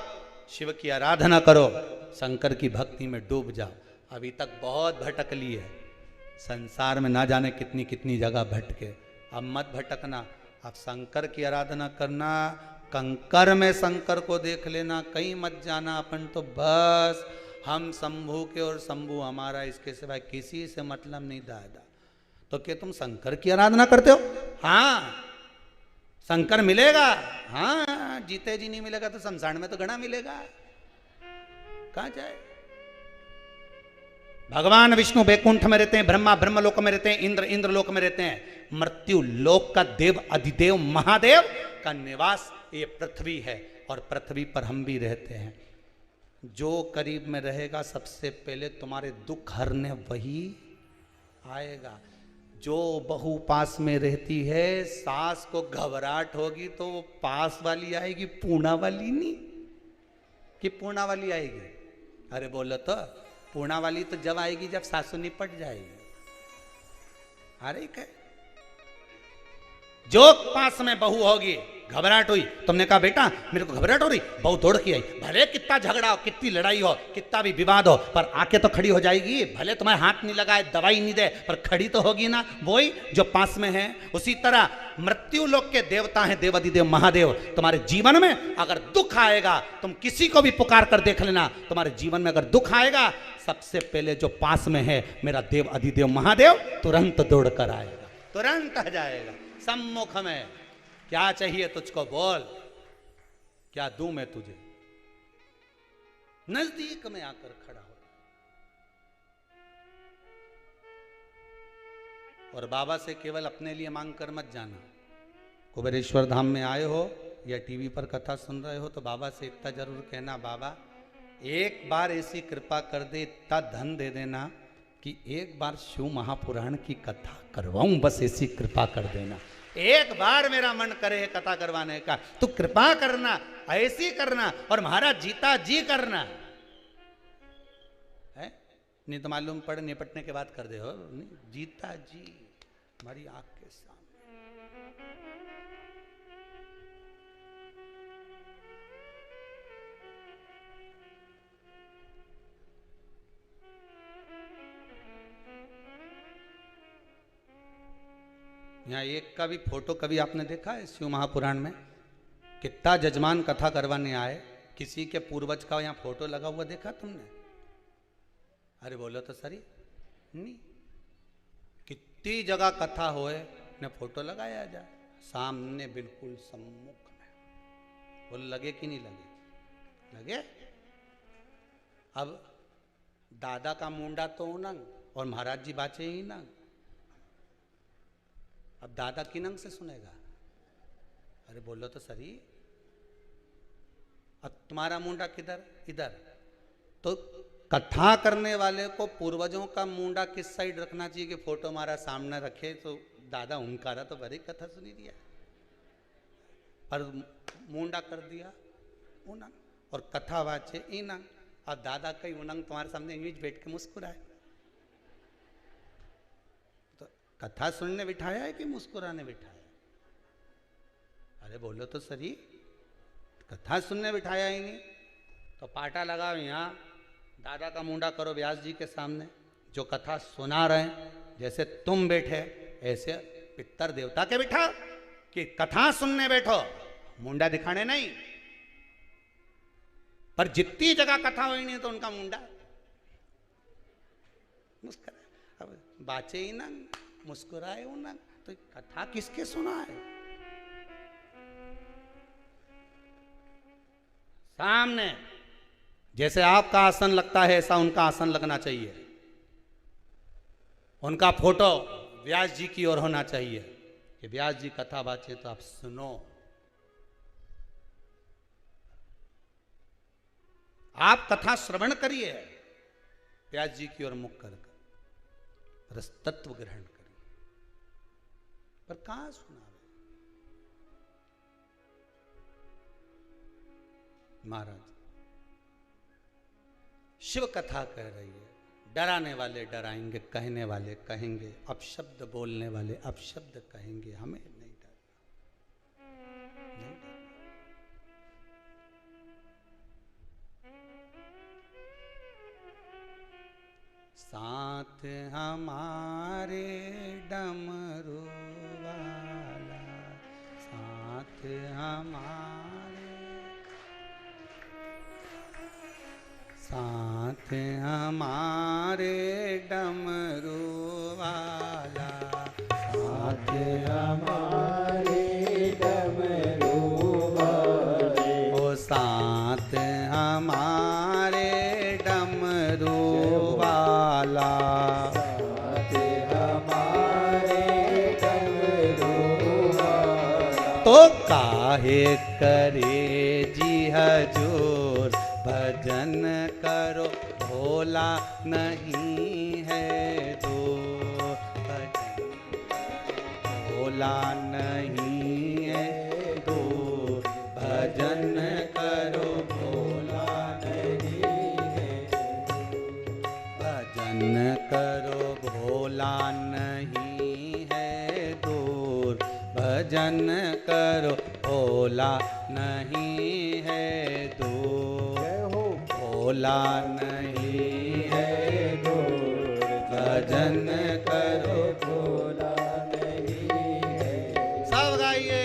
A: शिव की आराधना करो, शंकर की भक्ति में डूब जाओ। अभी तक बहुत भटक ली है संसार में, ना जाने कितनी कितनी जगह भटके। अब मत भटकना, अब शंकर की आराधना करना, कंकर में शंकर को देख लेना, कहीं मत जाना। अपन तो बस हम शंभू के और शंभू हमारा, इसके सिवाय किसी से मतलब नहीं दादा। तो क्या तुम शंकर की आराधना करते हो? हाँ, शंकर मिलेगा, हाँ, जीते जी नहीं मिलेगा तो शमशान में तो घना मिलेगा, कहां जाए। भगवान विष्णु बैकुंठ में रहते हैं, ब्रह्मा ब्रह्मलोक में रहते हैं, इंद्र इंद्रलोक में रहते हैं। मृत्यु लोक का देव अधिदेव महादेव का निवास ये पृथ्वी है, और पृथ्वी पर हम भी रहते हैं। जो करीब में रहेगा सबसे पहले तुम्हारे दुख हरने वही आएगा। जो बहू पास में रहती है, सास को घबराहट होगी तो वो पास वाली आएगी, पूना वाली नहीं कि पूना वाली आएगी। अरे बोलो तो पूना वाली तो जब आएगी जब सासू निपट जाएगी। अरे क्या, जो पास में बहू होगी घबराहट हुई। तुमने कहा बेटा मेरे को घबराहट हो रही, बहू दौड़ के आई, भले कितना झगड़ा हो, कितनी लड़ाई हो, कितना भी विवाद हो, पर आके तो खड़ी हो जाएगी। भले तुम्हारे हाथ नहीं लगाए, दवाई नहीं दे, पर खड़ी तो होगी ना, वही जो पास में है। उसी तरह मृत्यु लोक के देवता हैं देवाधिदेव महादेव। तुम्हारे जीवन में अगर दुख आएगा, तुम किसी को भी पुकार कर देख लेना, तुम्हारे जीवन में अगर दुख आएगा, सबसे पहले जो पास में है मेरा देव अधिदेव महादेव तुरंत दौड़ कर आएगा, तुरंत आ जाएगा सम्मुख में। क्या चाहिए तुझको बोल, क्या दूं मैं तुझे, नजदीक में आकर खड़ा हो। और बाबा से केवल अपने लिए मांग कर मत जाना। कुबेरेश्वर धाम में आए हो या टीवी पर कथा सुन रहे हो तो बाबा से इतना जरूर कहना, बाबा एक बार ऐसी कृपा कर दे, इतना धन दे देना कि एक बार शिव महापुराण की कथा करवाऊं, बस ऐसी कृपा कर देना। एक बार मेरा मन करे कथा करवाने का, तो कृपा करना, ऐसी करना, और महाराज जीता जी करना है। नहीं तो मालूम पड़ निपटने के बाद कर दे हो, जीता जी हमारी आंख के सामने। यहाँ एक का भी फोटो कभी आपने देखा है शिव महापुराण में? कितना जजमान कथा करवाने आए, किसी के पूर्वज का यहाँ फोटो लगा हुआ देखा तुमने? अरे बोलो तो सही नहीं। कितनी जगह कथा होए ने फोटो लगाया जाए सामने बिल्कुल सम्मुख में, बोल लगे कि नहीं लगे? लगे। अब दादा का मुंडा तो उनंग और महाराज जी बाचे ही नंग। अब दादा की नंग से सुनेगा? अरे बोलो तो सही। अब तुम्हारा मुंडा किधर? इधर। तो कथा करने वाले को पूर्वजों का मुंडा किस साइड रखना चाहिए कि फोटो हमारा सामने रखे तो दादा उनका तो बड़ी कथा सुनी दिया, पर मुंडा कर दिया उनंग और कथा वाचे इनंग। अब दादा कई उनंग तुम्हारे सामने यूं बैठ के मुस्कुराए, कथा सुनने बिठाया है कि मुस्कुराने बिठाया? अरे बोलो तो सही। कथा सुनने बिठाया ही नहीं तो पाटा लगाओ, यहाँ दादा का मुंडा करो व्यास जी के सामने, जो कथा सुना रहे हैं, जैसे तुम बैठे ऐसे पितर देवता के बिठा कि कथा सुनने बैठो, मुंडा दिखाने नहीं। पर जितनी जगह कथा हुई नहीं तो उनका मुंडा मुस्कुरा। अब बाचे ही ना, मुस्कुराए हो ना, तो कथा किसके सुना है? सामने जैसे आपका आसन लगता है ऐसा उनका आसन लगना चाहिए, उनका फोटो व्यास जी की ओर होना चाहिए कि व्यास जी कथा बाचे तो आप सुनो। आप कथा श्रवण करिए व्यास जी की ओर मुख कर रस तत्व ग्रहण करिए, पर कहां सुना? महाराज शिव कथा कह रही है, डराने वाले डराएंगे, कहने वाले कहेंगे, अपशब्द बोलने वाले अपशब्द कहेंगे, हमें नहीं डरना, नहीं डरना। साथ हमारे डमरू वाला, साथ हमारे, साथ हमारे डमरू वाला, साथ हमारे डमरू वाले, ओ साथ हमारे डमरू वाला, साथ हमारे डमरू वाला। तो काहे करे जी हजूर, भजन करो भोला नहीं है दूर, भजन भोला नहीं है दूर, भजन करो भोला नहीं है दूर, भजन करो भोला नहीं है दूर, भजन करो भोला नहीं है दूर, भोला नहीं है दूर, भजन करो भोला नहीं है। सब गाइए।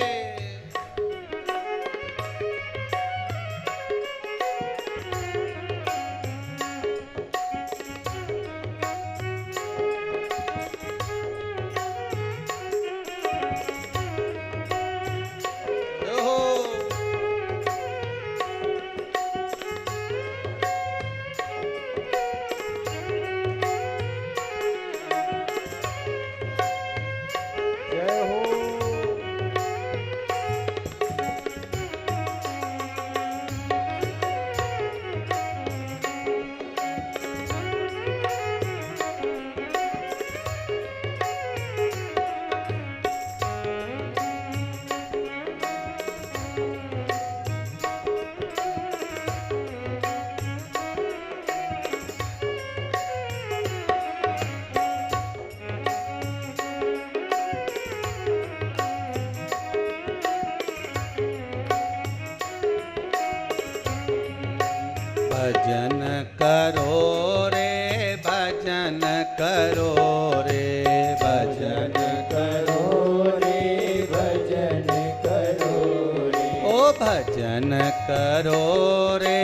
A: भजन करो रे, भजन करो रे, भजन करो रे, भजन करो रे, ओ भजन करो रे,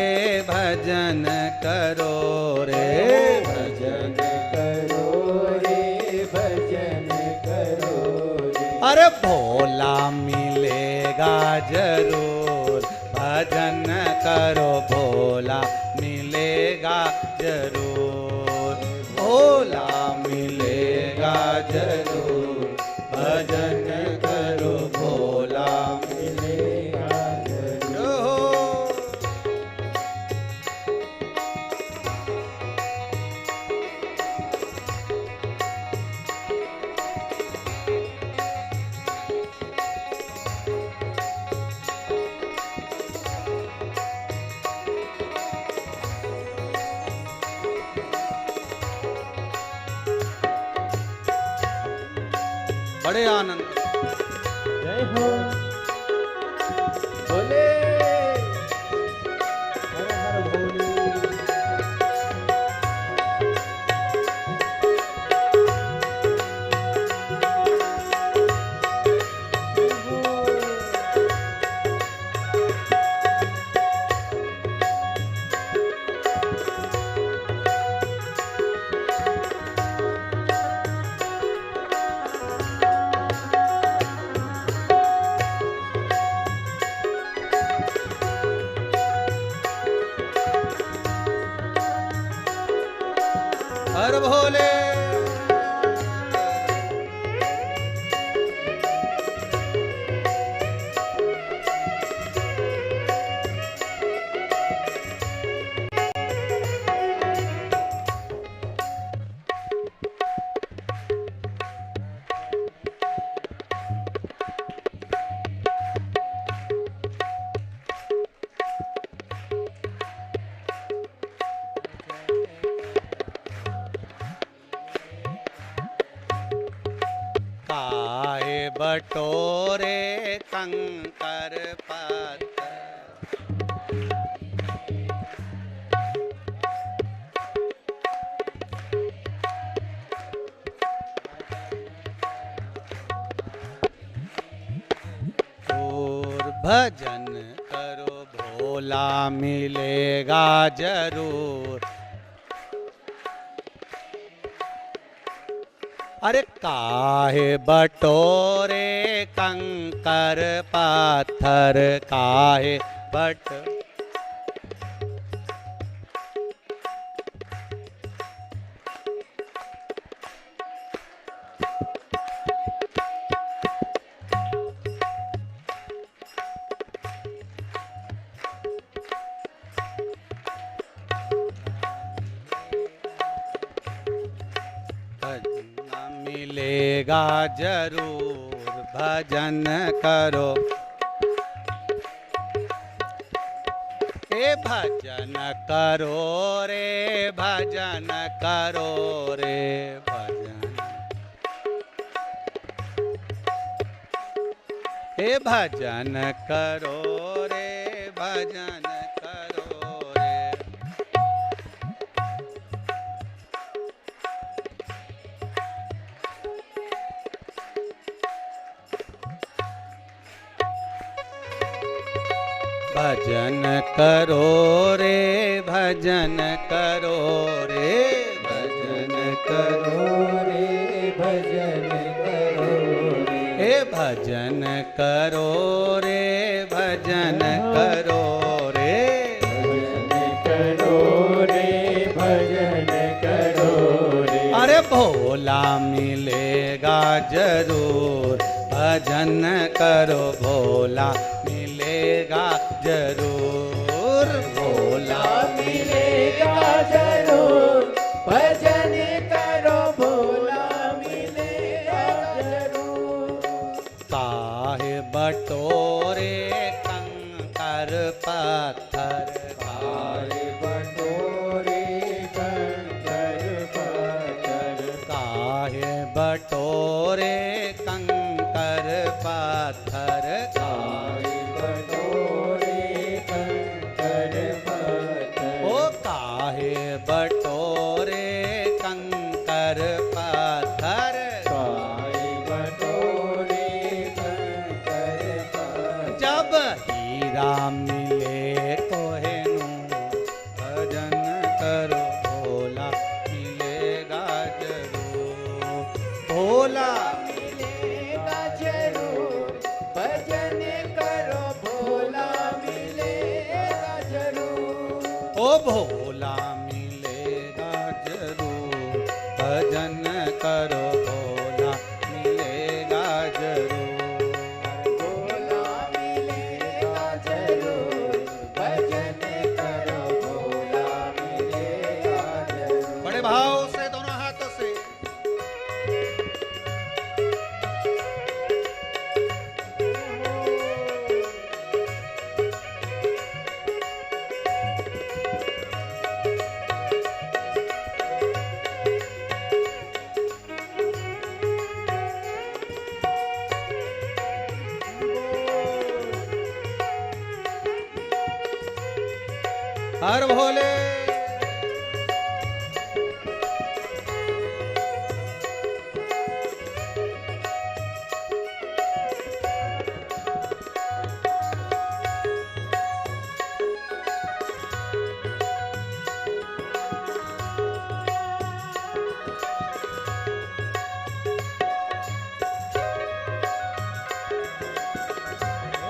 A: भजन करो रे, भजन करो रे, भजन करो रे। अरे भोला मिलेगा जरूर, भजन करो भोला मिलेगा जरूर, भोला मिलेगा जरूर, भजन करो भोला मिलेगा जरूर। बड़े आनंद।
F: जय हो भोले, हर हर भोले।
A: हर भोले। काहे बटोरे कंकर पत्थर, और भजन करो भोला मिलेगा जरूर। अरे काहे बटोरे कंकर पत्थर, काहे बट मिलेगा जरूर, भजन करो ए भजन करो रे, भजन करो रे, भजन हे भजन करो रे, भजन करो रे। भजन करो रे, भजन करो रे, भजन करो रे, भजन करो रे। हे भजन करो रे, भजन करो रे, भजन करो रे, भजन करो रे। अरे भोला मिलेगा जरूर, भजन करो भोला मिलेगा जरूर, भोला मिलेगा जरूर, भजन करो भोला मिलेगा जरूर। काहे बटोरे कंकर पत्थर, काहे बटोरे कंकर पत्थर, काहे बटोरे कंकर पत्थर, काहे बटोरे कंकर पत्थर। ओ काहे बटोरे कंकर पत्थर, काहे बटोरे कंकर पत्थर। जब हीरा मिले कोहेनूर, भजन करो भोला मिलेगा जरूर, भोला मिलेगा जरूर, भजन करो भोला मिलेगा जरूर। ओ भोला मिलेगा जरूर, भजन करो भोला मिलेगा जरूर, भोला मिलेगा जरूर, भजन करो भोला मिलेगा जरूर। बड़े भाव से दोनों हाथों से हर भोले।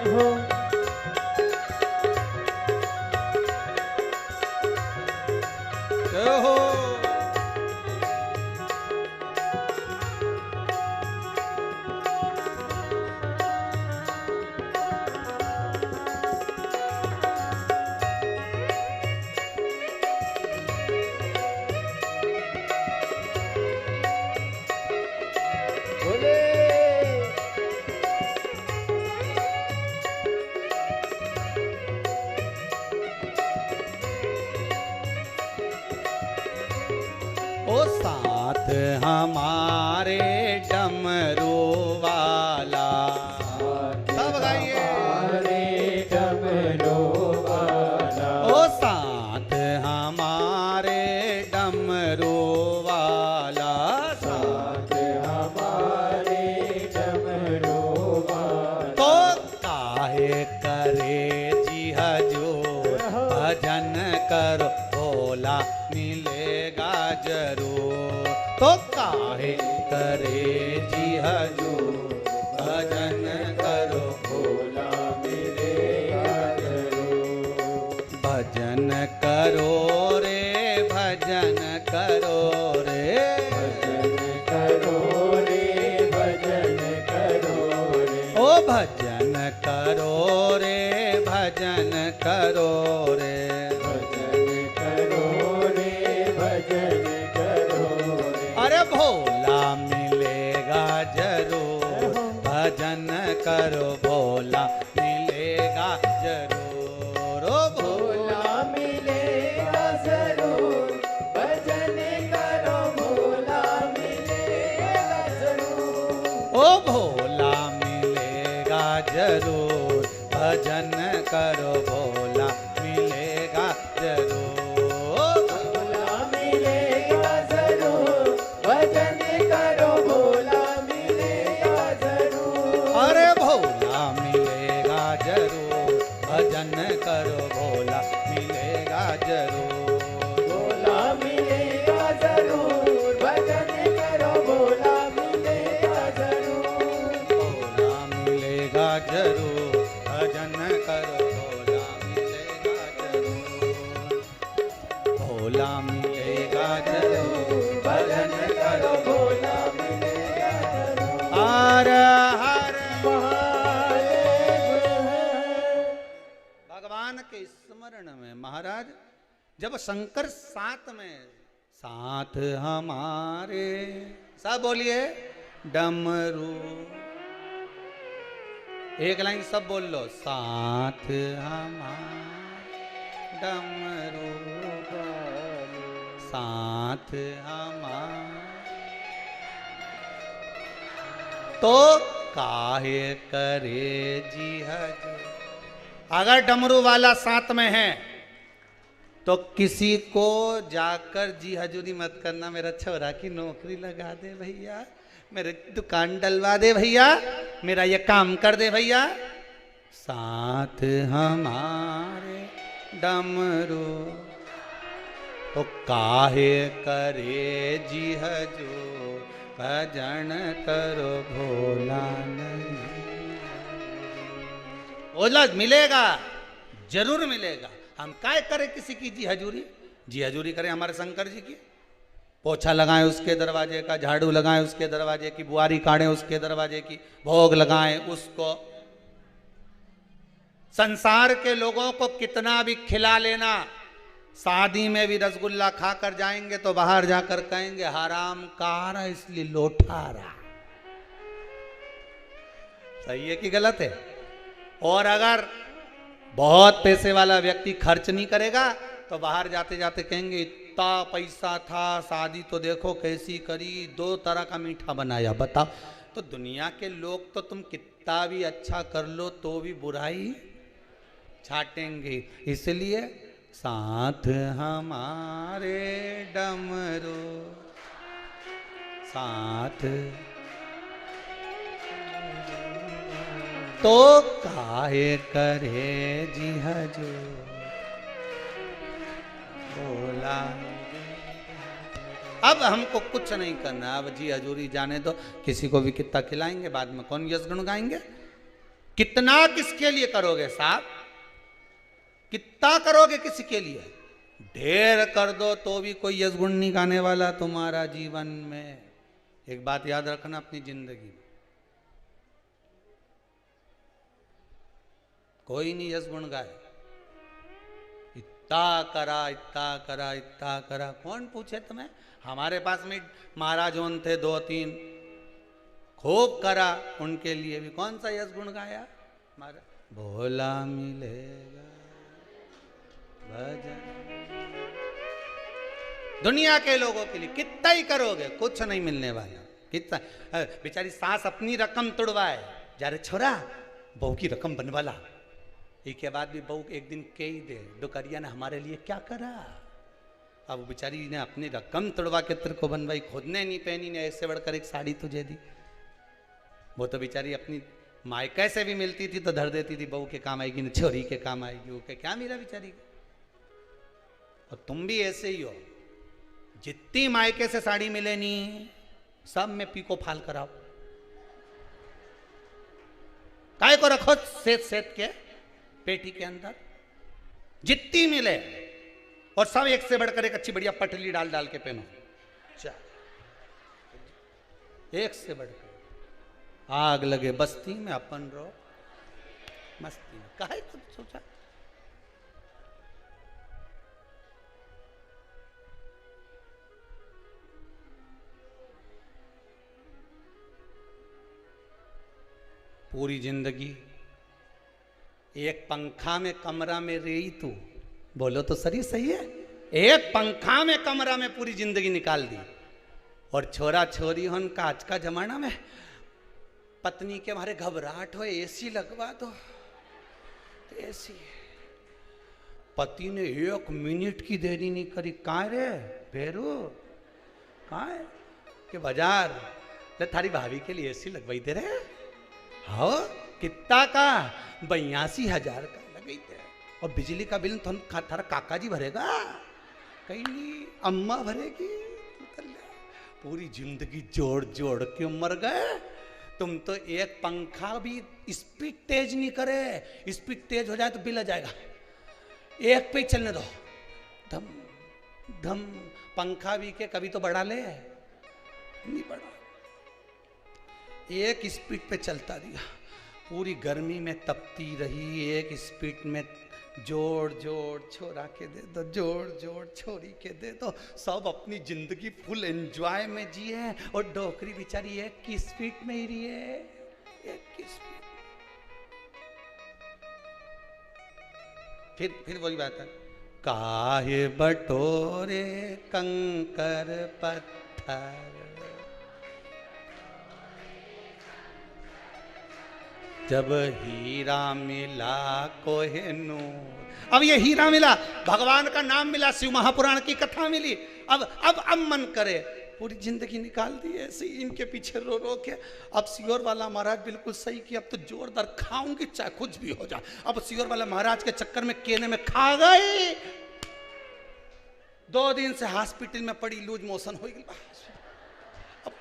F: हो
A: जय हो।
F: बोले
A: ओ साथ हमारे डमरू वाला, सब गाइए।
F: डमरू वाला,
A: ओ साथ हमारे डमरू वाला, साथ
F: हमारे डमरू वाला।
A: तो काहे करे जी हजूर, भजन करो भोला मिलेगा जरूर। तो काहे करे जी हजूर, भजन करो
F: भोला मिलेगा जरूर।
A: भजन करो रे, भजन करो रे,
F: भजन करो रे, भजन करो रे।
A: ओ भजन करो रे, भजन करो रे,
F: भजन करो रे, भजन करो रे।
A: अरे भोला मिलेगा जरूर, भजन करो भोला मिलेगा जरूर, ओ भोला
F: भोला मिलेगा जरूर, भजन
A: करो भोला मिलेगा जरूर।
F: भोला मिलेगा जरूर, भजन करो भोला मिलेगा जरूर।
A: अरे भोला मिलेगा जरूर, भजन करो भोला मिलेगा जरूर।
F: भोला मिलेगा जरूर, भजन करो भोला मिलेगा जरूर।
A: भोला मिलेगा जरूर, भजन करो भोला मिलेगा जरूर। भोला मिलेगा जरूर, भजन करो
F: भोला मिलेगा जरूर।
A: हर हर
F: महादेव
A: भगवान के स्मरण में महाराज जब शंकर साथ में साथ हमारे सब बोलिए डमरू, एक लाइन सब बोल लो साथ हमारे डमरू, साथ हमारे तो काहे करे जी हजूर। अगर डमरू वाला साथ में है तो किसी को जाकर जी हजूरी मत करना, मेरा छोरा की नौकरी लगा दे भैया, मेरे दुकान डलवा दे भैया, मेरा ये काम कर दे भैया। साथ हमारे डमरू तो काहे करे जी हजूर, भजन करो भोला नहीं। भोला मिलेगा, जरूर मिलेगा। हम काय करें किसी की जी हजूरी? जी हजूरी करें हमारे शंकर जी की, पोछा लगाएं उसके दरवाजे का, झाड़ू लगाएं उसके दरवाजे की, बुआरी काटें उसके दरवाजे की, भोग लगाएं उसको। संसार के लोगों को कितना भी खिला लेना, शादी में भी रसगुल्ला खाकर जाएंगे तो बाहर जाकर कहेंगे हराम कार इसलिए लौटा रहा। सही है कि गलत है? और अगर बहुत पैसे वाला व्यक्ति खर्च नहीं करेगा तो बाहर जाते जाते कहेंगे इतना पैसा था, शादी तो देखो कैसी करी, 2 तरह का मीठा बनाया। बताओ, तो दुनिया के लोग तो तुम कितना भी अच्छा कर लो तो भी बुराई छाटेंगे। इसलिए साथ हमारे डमरू, साथ तो काहे करे जी हजूर, भोला। अब हमको कुछ नहीं करना, अब जी हजूरी जाने दो, किसी को भी कितना खिलाएंगे, बाद में कौन यश गुण गाएंगे? कितना किसके लिए करोगे साहब? कितना करोगे किसी के लिए? ढेर कर दो तो भी कोई यश गुण नहीं गाने वाला तुम्हारा जीवन में। एक बात याद रखना अपनी जिंदगी में, कोई नहीं यश गुण गाए। इतना करा, इतना करा, इतना करा, कौन पूछे तुम्हें? हमारे पास में महाराज उन थे 2-3, खूब करा, उनके लिए भी कौन सा यश गुण गाया? हमारा भोला मिलेगा भजन। दुनिया के लोगों के लिए कितना ही करोगे, कुछ नहीं मिलने वाला। कितना बेचारी सास अपनी रकम तुड़वाए, जा रे छोरा बहू की रकम बनवा ला, इसके बाद भी बहू एक दिन कह ही दे डुकरिया ने हमारे लिए क्या करा। अब बेचारी ने अपनी रकम तुड़वा के तेरे को बनवाई, खुद ने नहीं पहनी, ने ऐसे बढ़कर एक साड़ी तुझे दी। वो तो बेचारी अपनी मायके से भी मिलती थी तो धर देती थी, बहू के काम आएगी न छोरी के काम आएगी, वो के क्या मिला बेचारी को। और तुम भी ऐसे ही हो, जितनी मायके से साड़ी मिले नहीं सब में पीको फाल कराओ, काय को रखो सेत सेत के पेटी के अंदर, जितनी मिले, और सब एक से बढ़कर एक अच्छी बढ़िया पटली डाल डाल के पहनो, एक से बढ़कर। आग लगे बस्ती में अपन रहो मस्ती में, काहे तुम सोचा? पूरी जिंदगी एक पंखा में कमरा में रही तू, बोलो तो सही है। एक पंखा में कमरा में पूरी जिंदगी निकाल दी, और छोरा छोरी हो का आज का जमाना में पत्नी के मारे घबराहट हो एसी लगवा दो, ऐसी पति ने 1 मिनट की देरी नहीं करी। कहाँ रे भेरू, कहाँ है कि बाजार ले थारी भाभी के लिए एसी लगवाई दे रहे। हाँ कितना का 82,000 का लगाई दे। और बिजली का बिल तो थारा काका जी भरेगा, कहीं नहीं अम्मा भरेगी। पूरी जिंदगी जोड़ जोड़ के मर गए। तुम तो एक पंखा भी स्पीड तेज नहीं करे, स्पीड तेज हो जाए तो बिल आ जाएगा। एक पे चलने दो, धम धम। पंखा भी के कभी तो बढ़ा ले, नहीं बढ़ा, एक स्पीड पे चलता दिया। पूरी गर्मी में तपती रही, एक स्पीड में जोड़ जोड़ छोरा के दे दो, जोड़ जोड़ छोरी के दे दो। सब अपनी जिंदगी फुल एंजॉय में जिए और डोकरी बेचारी एक की स्पीड में ही रही है, एक की स्पीड। फिर वही बात है, काहे बटोरे कंकर पत्थर, जब हीरा मिला कोहिनूर। अब ये हीरा मिला, भगवान का नाम मिला, शिव महापुराण की कथा मिली। अब मन करे पूरी जिंदगी निकाल दी ऐसे ही इनके पीछे रो रो के। अब सियोर वाला महाराज बिल्कुल सही कि अब तो जोरदार खाऊंगी चाहे कुछ भी हो जाए। अब सियोर वाला महाराज के चक्कर में केने में खा गई। 2 दिन से हॉस्पिटल में पड़ी, लूज मोशन हो गई। अब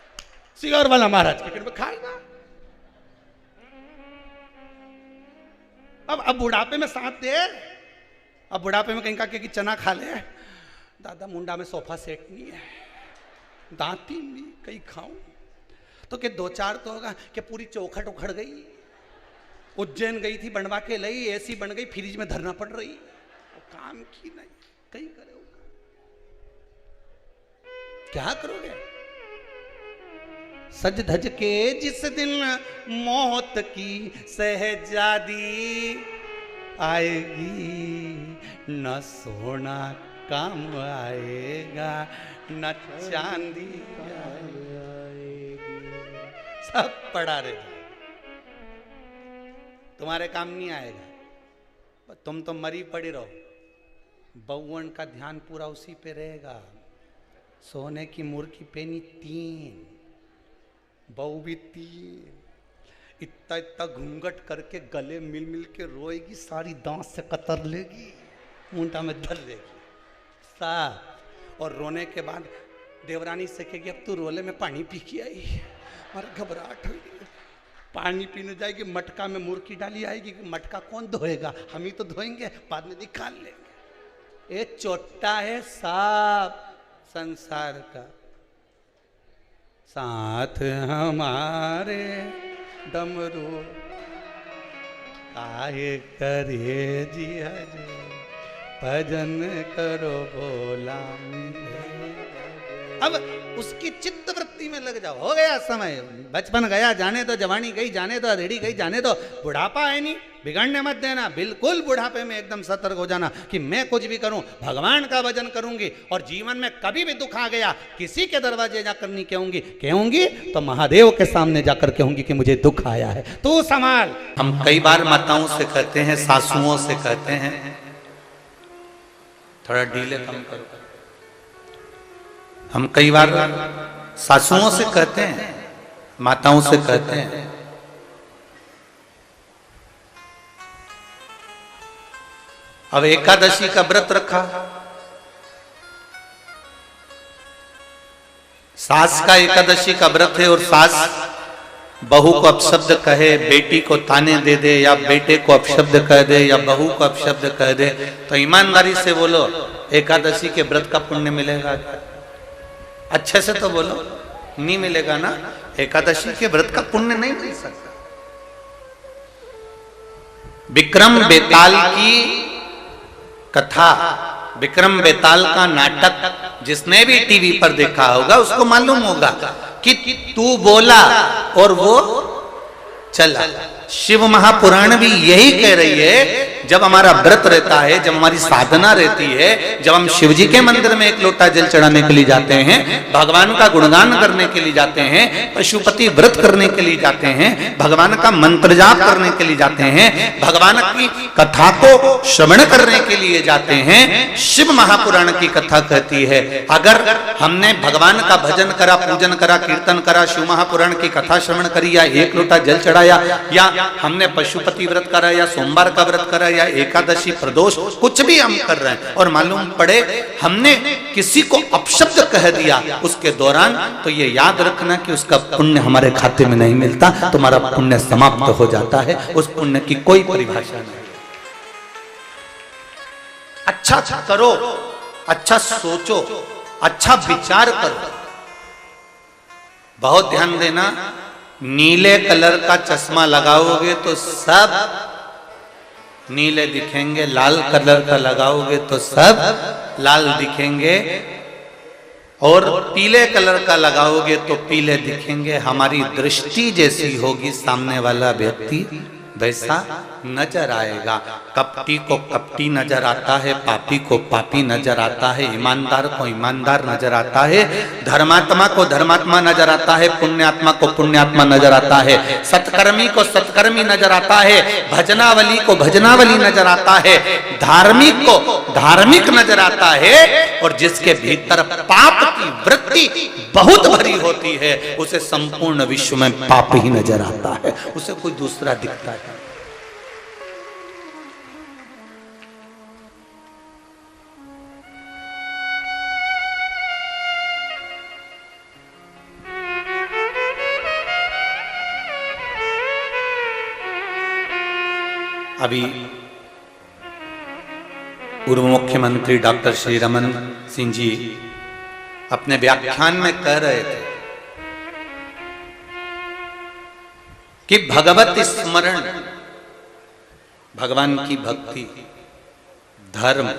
A: सियोर वाला महाराज के में खाएगा। अब बुढ़ापे में साथ दे। अब बुढ़ापे में कहीं का कि चना खा ले, दादा मुंडा में सोफा सेट नहीं है, दांती नहीं, कहीं खाऊं तो कि 2-4 तो होगा कि पूरी चौखट उखड़ गई। उज्जैन गई थी, बनवा के लाई, ऐसी बन गई, फ्रिज में धरना पड़ रही। काम की नहीं, कहीं करे होगा, क्या करोगे? सज धज के जिस दिन मौत की सहजादी आएगी, न सोना काम आएगा, न चांदी आएगी, सब पड़ा रहेगा, तुम्हारे काम नहीं आएगा। तुम तो मरी पड़ी रहो। बउवन का ध्यान पूरा उसी पे रहेगा। सोने की मुर्गी पेनी 3, बहू भी 3, इतना इतना घूंघट करके गले मिल मिल के रोएगी, सारी दांत से कतर लेगी, मुंडा में धर लेगी साफ। और रोने के बाद देवरानी से कहेगी अब तू रोले में पानी पी के आई, हमारा घबराहट हुई। पानी पीने जाएगी, मटका में मुर्गी डाली आएगी, मटका कौन धोएगा, हम ही तो धोएंगे, बाद में निकाल लेंगे। ये चोटा है साफ संसार का। साथ हमारे डमरू काहे करे जी हजे, भजन करो भोला मिले। अब उसकी चित्त वृत्ति में लग जाओ, हो गया समय, बचपन गया जाने दो, जवानी गई जाने दो, रेडी गई जाने दो, बुढ़ापा है नहीं, बिगड़ने मत देना। बिल्कुल बुढ़ापे में एकदम सतर्क हो जाना कि मैं कुछ भी करूं भगवान का भजन करूंगी। और जीवन में कभी भी दुख आ गया, किसी के दरवाजे जाकर नहीं कहूंगी तो महादेव के सामने जाकर कहूंगी कि मुझे दुख आया है, तू संभाल। हम कई बार माताओं से कहते हैं, सासुओं से कहते हैं, थोड़ा ढीले कम करो। हम कई बार सासुओं से कहते हैं, माताओं से कहते हैं, अब एकादशी का व्रत रखा, सास का एकादशी का व्रत है और सास बहू को अपशब्द कहे, बेटी को ताने दे दे, या बेटे को अपशब्द कह दे, या बहू को अपशब्द कह दे, तो ईमानदारी से बोलो एकादशी के व्रत का पुण्य मिलेगा? अच्छे से तो बोलो, नहीं मिलेगा ना। एकादशी के व्रत का पुण्य नहीं मिल सकता। विक्रम बेताल की कथा, विक्रम बेताल का नाटक जिसने भी टीवी पर देखा होगा उसको मालूम होगा कि तू बोला और वो चला। शिव महापुराण भी यही कह रही है, जब हमारा व्रत रहता है, जब हमारी साधना रहती है, जब हम शिव जी के मंदिर में एक लोटा जल चढ़ाने के लिए जाते हैं, भगवान का गुणगान करने के लिए जाते हैं, पशुपति व्रत करने के लिए जाते हैं, भगवान का मंत्र जाप करने के लिए जाते हैं, भगवान की कथा को श्रवण करने के लिए जाते हैं, शिव महापुराण की कथा कहती है अगर हमने भगवान का भजन करा, पूजन करा, कीर्तन करा, शिव महापुराण की कथा श्रवण करी, या एक लोटा जल चढ़ाया, या हमने पशुपति व्रत करा, या सोमवार का व्रत करा, या एकादशी प्रदोष, कुछ भी हम कर रहे हैं और मालूम पड़े हमने किसी को अपशब्द कह दिया उसके दौरान, तो ये याद रखना कि उसका पुण्य हमारे खाते में नहीं मिलता, तुम्हारा पुण्य समाप्त हो जाता है, उस पुण्य की कोई परिभाषा नहीं। अच्छा करो, अच्छा सोचो, अच्छा विचार करो। बहुत ध्यान देना, नीले कलर का चश्मा लगाओगे तो सब नीले दिखेंगे, लाल कलर का लगाओगे तो सब लाल दिखेंगे, और पीले कलर का लगाओगे तो पीले दिखेंगे। हमारी दृष्टि जैसी होगी, सामने वाला व्यक्ति वैसा नजर आएगा। कपटी को कपटी नजर आता है, पापी को पापी नजर आता है, ईमानदार को ईमानदार नजर आता है, धर्मात्मा को धर्मात्मा नजर आता है, पुण्यात्मा को पुण्यात्मा नजर आता है, सत्कर्मी को सत्कर्मी नजर आता है, भजनावली को भजनावली नजर आता है, धार्मिक को धार्मिक नजर आता है, और जिसके भीतर पाप की वृत्ति बहुत भरी होती है उसे संपूर्ण विश्व में पाप ही नजर आता है, उसे कोई दूसरा दिखता है। अभी पूर्व मुख्यमंत्री डॉक्टर श्री रमन सिंह जी अपने व्याख्यान में कह रहे थे कि भगवत स्मरण, भगवान की भक्ति, धर्म,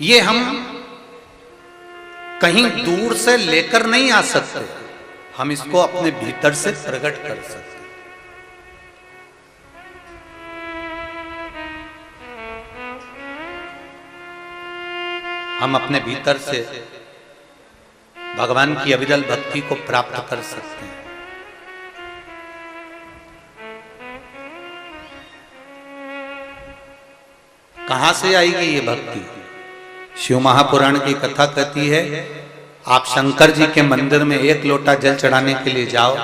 A: ये हम कहीं दूर से लेकर नहीं आ सकते, हम इसको अपने भीतर से प्रकट कर सकते। हम अपने भीतर से भगवान की अविरल भक्ति को प्राप्त कर सकते हैं। कहां से आएगी ये भक्ति? शिव महापुराण की कथा कहती है, आप शंकर जी के मंदिर में एक लोटा जल चढ़ाने के लिए जाओ,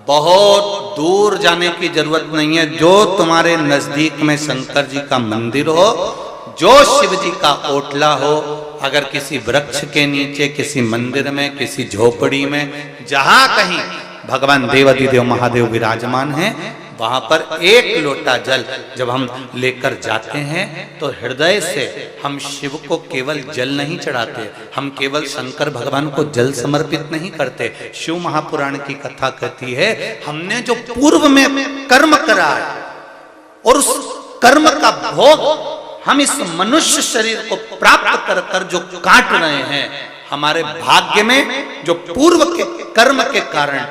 A: बहुत दूर जाने की जरूरत नहीं है, जो तुम्हारे नजदीक में शंकर जी का मंदिर हो, जो शिव जी का ओटला हो, अगर किसी वृक्ष के नीचे, किसी मंदिर में, किसी झोपड़ी में, जहां कहीं भगवान देवाधिदेव महादेव विराजमान हैं, वहां पर एक लोटा जल जब हम लेकर जाते हैं तो हृदय से हम शिव को केवल जल नहीं चढ़ाते, हम केवल शंकर भगवान को जल समर्पित नहीं करते। शिव महापुराण की कथा कहती है, हमने जो पूर्व में कर्म करा है और उस कर्म का भोग हम इस मनुष्य शरीर को प्राप्त कर कर जो काट रहे हैं, हमारे भाग्य में जो पूर्व के कर्म के कारण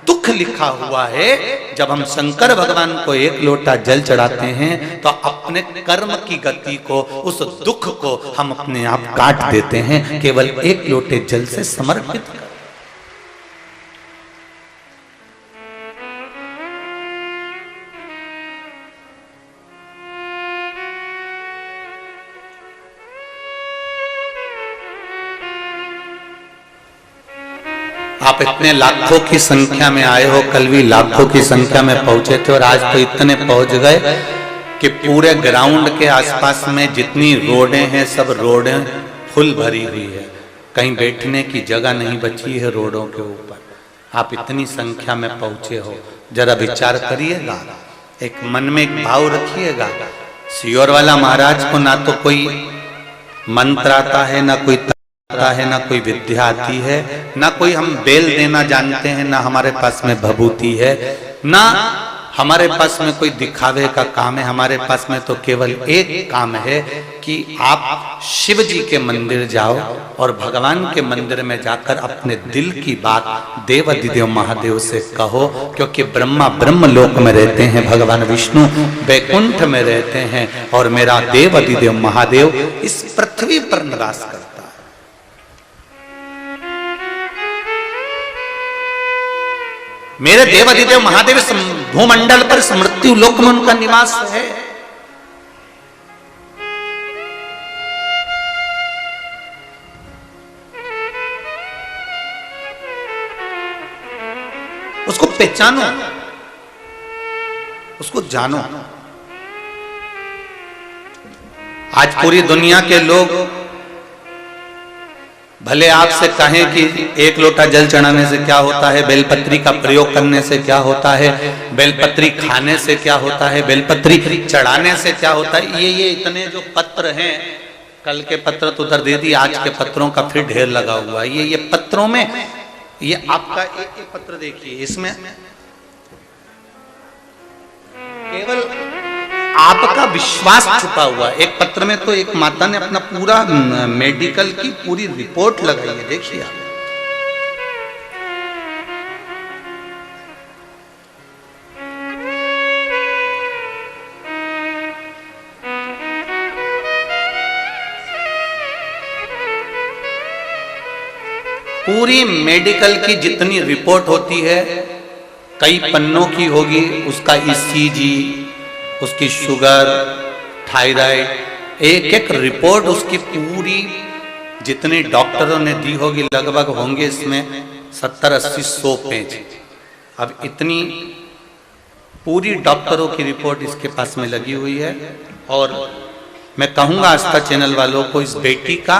A: दुख लिखा हुआ है, जब हम शंकर भगवान को एक लोटा जल चढ़ाते हैं तो अपने कर्म की गति को, उस दुख को हम अपने आप काट देते हैं, केवल एक लोटे जल से समर्पित कर। आप इतने लाखों की संख्या में आए हो, कल भी लाखों की संख्या में पहुंचे थे, और आज तो इतने पहुंच गए कि पूरे ग्राउंड के आसपास में जितनी रोडें हैं सब रोडें फुल भरी हुई है, कहीं बैठने की जगह नहीं बची है रोडों के ऊपर। आप इतनी संख्या में पहुंचे हो, जरा विचार करिएगा, एक मन में एक भाव रखिएगा। सियोर वाला महाराज को ना तो कोई मंत्र आता है, ना कोई आता है, ना कोई विद्या आती है, ना कोई हम बेल देना जानते हैं, ना हमारे पास में भभूति है, ना हमारे पास में कोई दिखावे का काम है, हमारे पास में तो केवल एक काम है कि आप शिव जी के मंदिर जाओ और भगवान के मंदिर में जाकर अपने दिल की बात देवाधिदेव महादेव से कहो, क्योंकि ब्रह्मा ब्रह्म लोक में रहते हैं, भगवान विष्णु वैकुंठ में रहते हैं और मेरा देवाधिदेव महादेव इस पृथ्वी पर निवास करता है। मेरे देवाधिदेव महादेव भूमंडल पर मृत्यु लोक में उनका निवास है। उसको पहचानो, उसको जानो। आज पूरी दुनिया के लोग भले आपसे कहें कि एक लोटा जल चढ़ाने से क्या होता है, बेलपत्री का प्रयोग करने से क्या होता है, बेलपत्री खाने से क्या होता है, बेलपत्री चढ़ाने से क्या होता है, ये इतने जो पत्र हैं, कल के पत्र तो उधर दे दिए, आज के पत्रों का फिर ढेर लगा हुआ है। ये पत्रों में ये आपका एक पत्र देखिए, इसमें केवल आपका विश्वास छुपा हुआ। एक पत्र में तो एक माता ने अपना पूरा मेडिकल की पूरी रिपोर्ट लगाई है, देखिए आप। पूरी मेडिकल की जितनी रिपोर्ट होती है, कई पन्नों की होगी, उसका ईसीजी, उसकी शुगर, थायराइड, एक एक रिपोर्ट उसकी पूरी जितनी डॉक्टरों ने दी होगी, लगभग होंगे इसमें 70-80-100 पेज। अब इतनी पूरी डॉक्टरों की रिपोर्ट इसके पास में लगी हुई है। और मैं कहूंगा आस्था चैनल वालों को इस बेटी का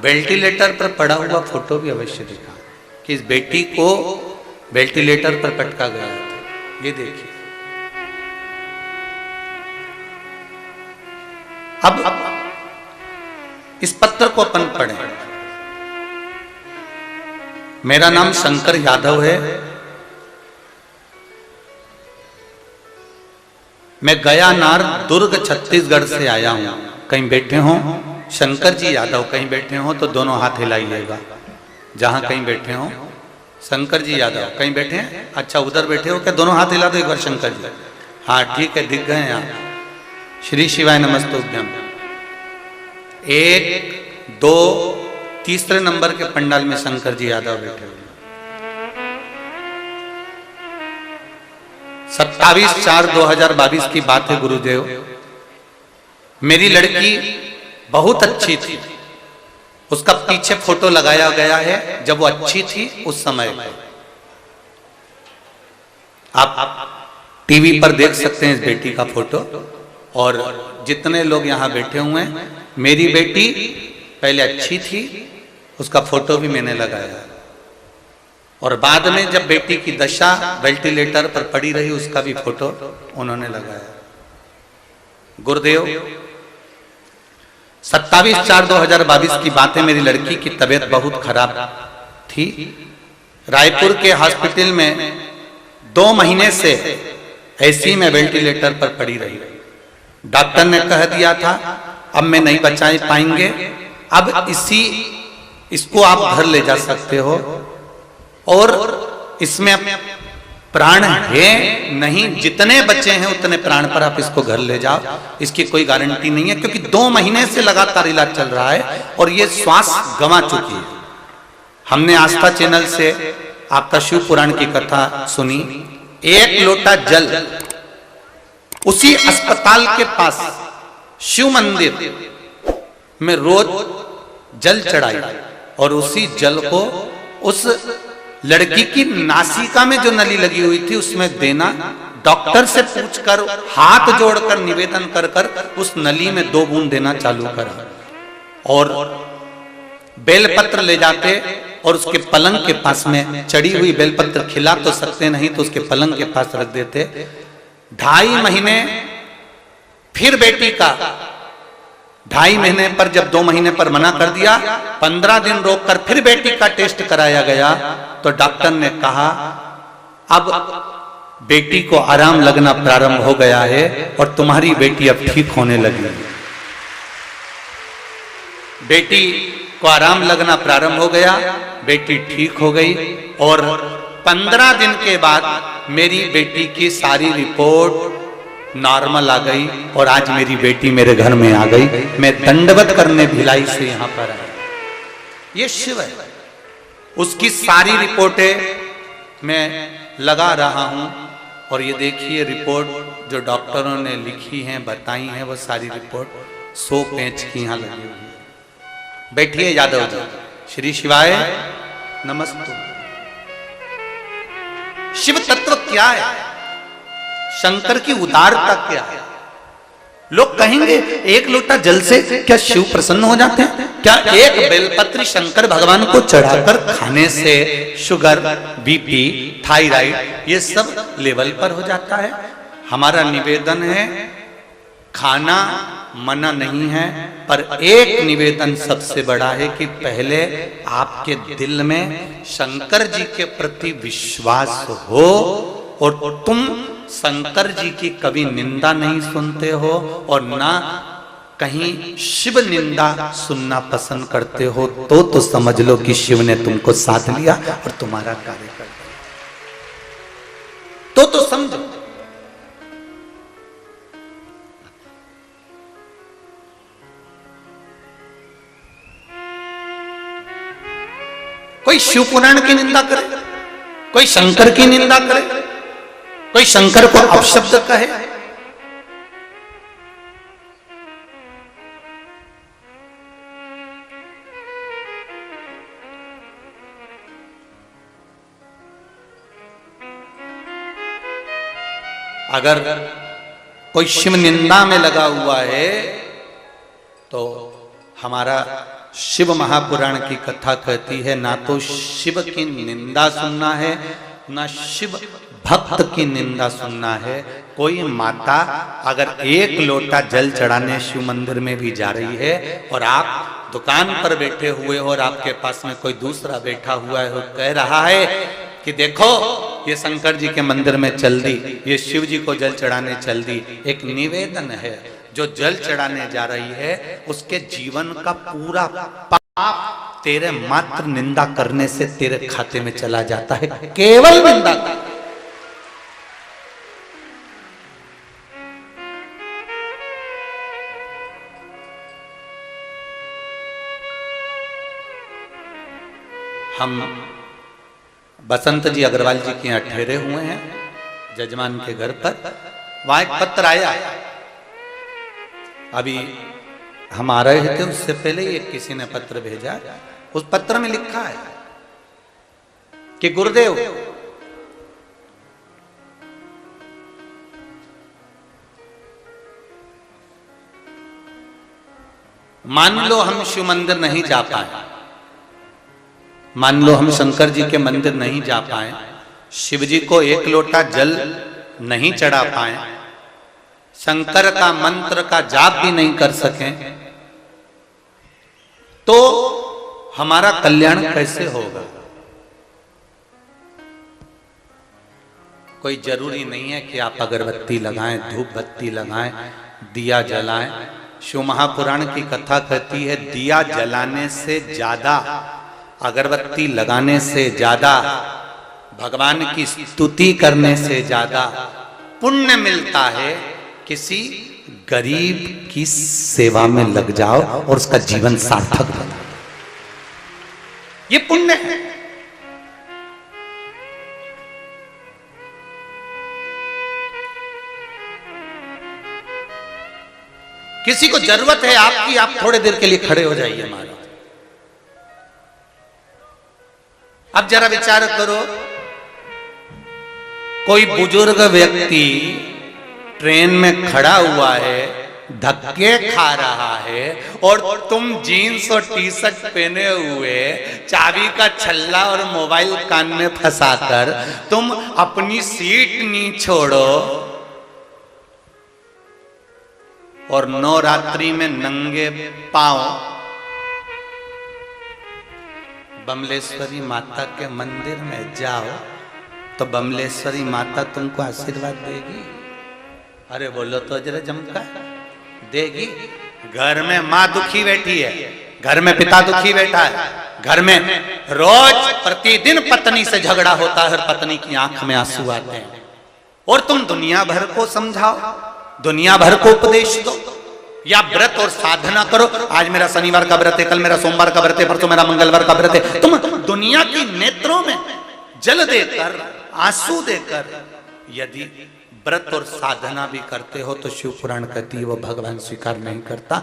A: वेंटिलेटर पर पड़ा हुआ फोटो भी अवश्य दिखा, कि इस बेटी को वेंटिलेटर पर पटका गया था। ये देखिए। अब इस पत्र को अपन पढ़ें। मेरा नाम शंकर यादव है। मैं गयानार दुर्ग छत्तीसगढ़ से आया हूं। कहीं बैठे हो शंकर जी यादव, कहीं बैठे हो तो दोनों हाथ हिलाइएगा। जहां कहीं बैठे हो शंकर जी यादव, कहीं बैठे हैं? अच्छा, उधर बैठे हो क्या? दोनों हाथ हिला दो एक बार शंकर जी। हाँ ठीक है, दिख गए आप। श्री शिवाय नमस्तुभ्यम। 1, 2, तीसरे नंबर के पंडाल में शंकर जी यादव बैठे हुए। 27/4/2022 की बात है गुरुदेव। मेरी लड़की बहुत अच्छी थी। उसका पीछे फोटो लगाया गया है जब वो अच्छी थी उस समय। आप टीवी पर देख सकते हैं इस बेटी का फोटो। और जितने लोग यहाँ बैठे हुए हैं, मेरी बेटी पहले अच्छी थी, उसका फोटो भी मैंने लगाया। और बाद में जब बेटी की दशा वेंटिलेटर पर पड़ी रही, उसका भी फोटो उन्होंने लगाया। गुरुदेव 27/4/2022 की बात है। मेरी लड़की की तबीयत बहुत खराब थी। रायपुर के हॉस्पिटल में 2 महीने से ऐसी में वेंटिलेटर पर पड़ी रही। डॉक्टर ने कह दिया था अब मैं नहीं बचा पाएंगे, अब इसको आप घर ले जा सकते हो। और इसमें प्राण है नहीं, जितने बचे हैं उतने प्राण पर आप इसको घर ले जाओ। इसकी कोई गारंटी नहीं है, क्योंकि 2 महीने से लगातार इलाज चल रहा है और ये श्वास गंवा चुकी है। हमने आस्था चैनल से आपका शिव पुराण की कथा सुनी। 1 लोटा जल उसी अस्पताल के पास शिव मंदिर में रोज जल चढ़ाई और उसी जल को उस लड़की की नासिका में जो नली लगी हुई थी उसमें देना। डॉक्टर से पूछकर, हाथ जोड़कर निवेदन कर कर उस नली में 2 बूंद देना चालू करा। और बेलपत्र ले जाते और उसके पलंग के पास में चढ़ी हुई बेलपत्र खिला तो सकते नहीं, तो उसके पलंग के पास रख देते। 2.5 महीने फिर बेटी का 2.5 महीने पर जब 2 महीने पर मना कर दिया, 15 दिन रोककर फिर बेटी का टेस्ट कराया गया तो डॉक्टर ने कहा अब बेटी को आराम लगना प्रारंभ हो गया है और तुम्हारी बेटी अब ठीक होने लगी है। बेटी को आराम लगना प्रारंभ हो गया, बेटी ठीक हो गई और 15 दिन के बाद मेरी बेटी की सारी रिपोर्ट नॉर्मल आ गई और आज मेरी बेटी मेरे घर में आ गई। मैं दंडवत करने भिलाई से यहां पर आया। ये शिव है, उसकी सारी रिपोर्टें मैं लगा रहा हूं और ये देखिए रिपोर्ट जो डॉक्टरों ने लिखी हैं, बताई हैं, वो सारी रिपोर्ट 100 पेज की यहां लगी हुई है। बैठिए यादव जी। श्री शिवाय नमस्तु। शिव तत्व क्या है? शंकर की उदारता क्या है? लोग कहेंगे एक लोटा जल से क्या शिव प्रसन्न हो जाते हैं? क्या एक बेलपत्र शंकर भगवान को चढ़ाकर खाने से शुगर, बीपी, थायराइड ये सब लेवल पर हो जाता है? हमारा निवेदन है, खाना मना नहीं है, पर एक निवेदन सबसे बड़ा है कि पहले आपके दिल में शंकर जी के प्रति विश्वास हो और तुम शंकर जी की कभी निंदा नहीं सुनते हो और ना कहीं शिव निंदा सुनना पसंद करते हो, तो समझ लो कि शिव ने तुमको साथ लिया और तुम्हारा कार्य कर दिया। तो समझो। कोई शिव पुराण की निंदा करे, कोई शंकर की निंदा करे, कोई शंकर को अपशब्द कहे। अगर कोई शिव निंदा में लगा हुआ है तो हमारा शिव महापुराण की कथा कहती है ना तो शिव की निंदा सुनना है, ना शिव भक्त की निंदा सुनना है। कोई माता अगर एक लोटा जल चढ़ाने शिव मंदिर में भी जा रही है और आप दुकान पर बैठे हुए हो और आपके पास में कोई दूसरा बैठा हुआ है और कह रहा है कि देखो ये शंकर जी के मंदिर में चल दी, ये शिव जी को जल चढ़ाने चल दी, एक निवेदन है, जो जल चढ़ाने जा रही है उसके जीवन का पूरा पाप तेरे मात्र निंदा करने से तेरे खाते में चला जाता है, केवल निंदा का। हम बसंत जी अग्रवाल जी के यहाँ ठहरे हुए हैं जजमान के घर पर। वहां एक पत्र आया, अभी हम आ रहे थे उससे पहले ही किसी ने पत्र भेजा। उस पत्र में लिखा है कि गुरुदेव मान लो हम शिव मंदिर नहीं जा पाए, मान लो हम शंकर जी के मंदिर नहीं जा पाए, शिव जी को एक लोटा जल नहीं चढ़ा पाए, शंकर का मंत्र का जाप भी नहीं कर सके, तो हमारा कल्याण कैसे होगा? कोई जरूरी नहीं है कि आप अगरबत्ती लगाएं, धूप बत्ती लगाएं, दिया जलाएं। शिव महापुराण की कथा कहती है दिया जलाने से ज्यादा, अगरबत्ती लगाने से ज्यादा, भगवान की स्तुति करने से ज्यादा पुण्य मिलता है किसी गरीब की सेवा में लग जाओ और उसका जीवन सार्थक बना। ये पुण्य है। किसी को जरूरत है आपकी, आप थोड़े देर के लिए खड़े हो जाइए महाराज। अब जरा विचार करो, कोई बुजुर्ग व्यक्ति ट्रेन में खड़ा हुआ है, धक्के खा रहा है और तुम जीन्स और टी शर्ट पहने हुए, चाबी का छल्ला और मोबाइल कान में फंसाकर तुम अपनी सीट नहीं छोड़ो और नवरात्रि में नंगे पांव बमलेश्वरी माता के मंदिर में जाओ, तो बमलेश्वरी माता तुमको आशीर्वाद देगी। अरे बोलो तो जरा जमका, देगी। घर में माँ दुखी बैठी है, घर में पिता दुखी बैठा है, घर में रोज प्रतिदिन पत्नी से झगड़ा होता है, पत्नी की आंख में आंसू आते हैं, और तुम दुनिया भर को समझाओ, दुनिया भर को उपदेश दो, या व्रत और साधना करो। आज मेरा शनिवार का व्रत है, कल मेरा सोमवार का व्रत है, परसों मेरा मंगलवार का व्रत है। तुम दुनिया की नेत्रों में जल देकर, आंसू देकर यदि व्रत और साधना भी करते हो तो शिव पुराण कहती है वो भगवान स्वीकार नहीं करता।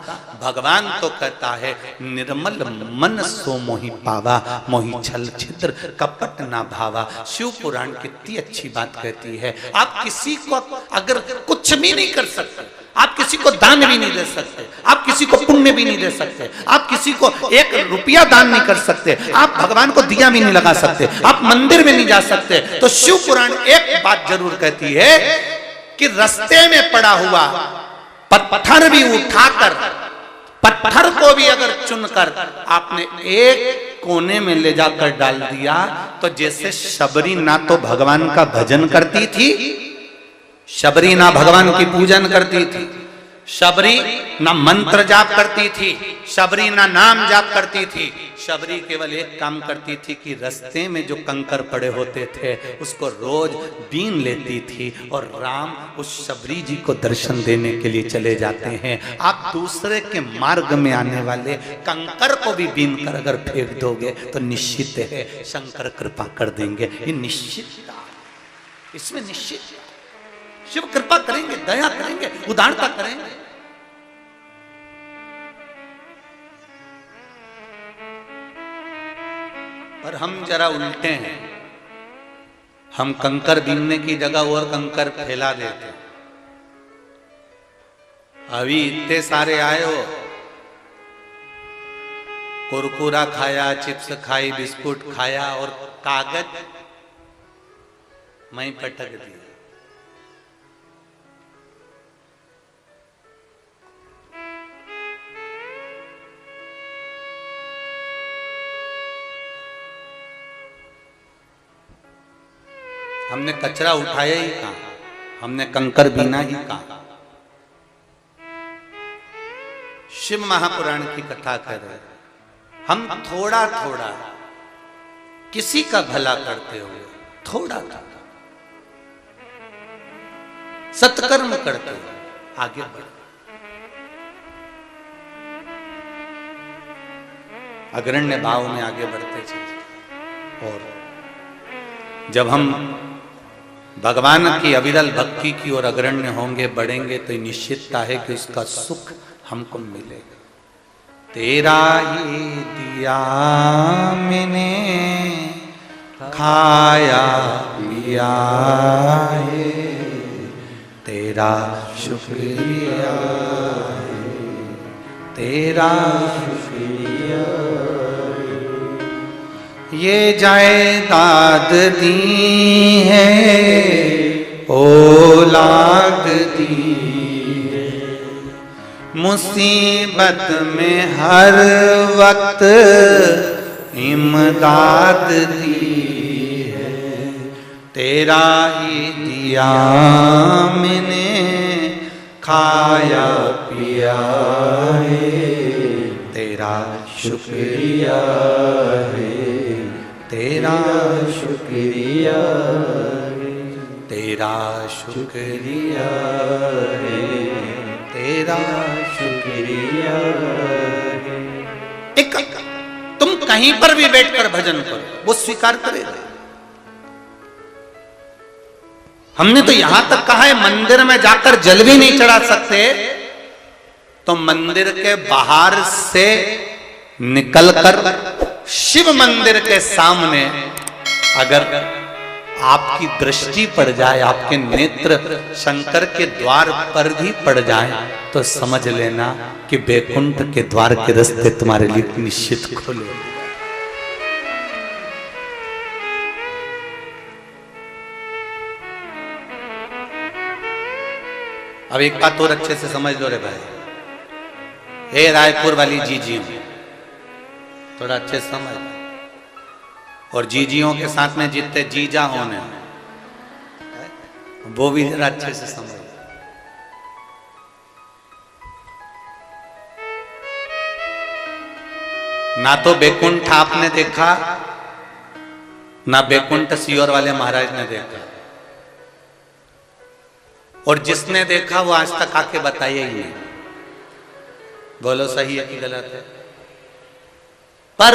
A: भगवान तो कहता है निर्मल मन सो मोहि पावा, मोहि छल छिद्र कपट ना भावा। शिव पुराण कितनी अच्छी बात कहती है। आप किसी को अगर कुछ भी नहीं कर सकते, आप किसी को दान भी नहीं दे सकते, आप किसी को पुण्य भी नहीं दे सकते, आप किसी को 1 रुपया दान नहीं कर सकते, आप भगवान को दिया भी नहीं लगा सकते, आप मंदिर में नहीं जा सकते, तो शिव पुराण एक बात जरूर कहती है कि रास्ते में पड़ा हुआ पत्थर भी उठाकर, पत्थर को भी अगर चुनकर आपने एक कोने में ले जाकर डाल दिया, तो जैसे शबरी ना तो भगवान का भजन करती थी, शबरी ना भगवान की पूजन करती थी, शबरी ना मंत्र जाप करती थी, शबरी ना नाम जाप करती थी, शबरी केवल एक काम करती थी कि रास्ते में जो कंकर पड़े होते थे उसको रोज बीन लेती थी, और राम उस शबरी जी को दर्शन देने के लिए चले जाते हैं। आप दूसरे के मार्ग में आने वाले कंकर को भी बीन कर अगर फेंक दोगे तो निश्चित है शंकर कृपा कर देंगे। ये निश्चित, इसमें निश्चित शिव कृपा करेंगे, दया करेंगे, उदारता करेंगे। पर हम जरा उल्टे हैं, हम कंकर बीनने की जगह और कंकर फैला देते। अभी इतने सारे आए हो, कुरकुरा खाया, चिप्स खाई, बिस्कुट खाया, और कागज मैं पटक दिया। हमने कचरा उठाया ही कहा, हमने कंकर बीना ही कहा। शिव महापुराण की कथा कर रहे, हम थोड़ा थोड़ा किसी का भला करते हुए, थोड़ा थोड़ा सत्कर्म करते हुए आगे बढ़े। अग्रण्य भाव में आगे बढ़ते चले, और जब हम भगवान की अविरल भक्ति की ओर अग्रण्य होंगे, बढ़ेंगे, तो निश्चितता है कि उसका सुख हमको मिलेगा। तेरा ही दिया मैंने खाया पिया है, तेरा शुक्रिया है, तेरा शुक्रिया। ये जायदाद दी है, औलाद दी है, मुसीबत में हर वक्त इमदाद दी है, तेरा ही दिया मैंने खाया पिया है, तेरा शुक्रिया है, तेरा शुक्रिया है, तेरा शुक्रिया है, तेरा शुक्रिया है। एक तुम कहीं पर भी बैठकर भजन करो, वो स्वीकार करेगा। हमने तो यहां तक कहा है मंदिर में जाकर जल भी नहीं चढ़ा सकते, तो मंदिर के बाहर से निकलकर शिव मंदिर के सामने अगर आपकी दृष्टि पड़ जाए, आपके नेत्र शंकर के द्वार पर भी पड़ जाए, तो समझ लेना कि बैकुंठ के द्वार के रास्ते तुम्हारे लिए निश्चित खुले। अब एक बात और अच्छे से समझ लो रे भाई, हे रायपुर वाली जीजियों, थोड़ा अच्छे से समझ, और जीजियों के साथ में जितने जीजा होने, वो भी जरा अच्छे से समझ। ना तो बैकुंठ आपने देखा, ना बैकुंठ सीहोर वाले महाराज ने देखा, और जिसने देखा वो आज तक आके बताइए ही नहीं। बोलो सही है कि गलत है? पर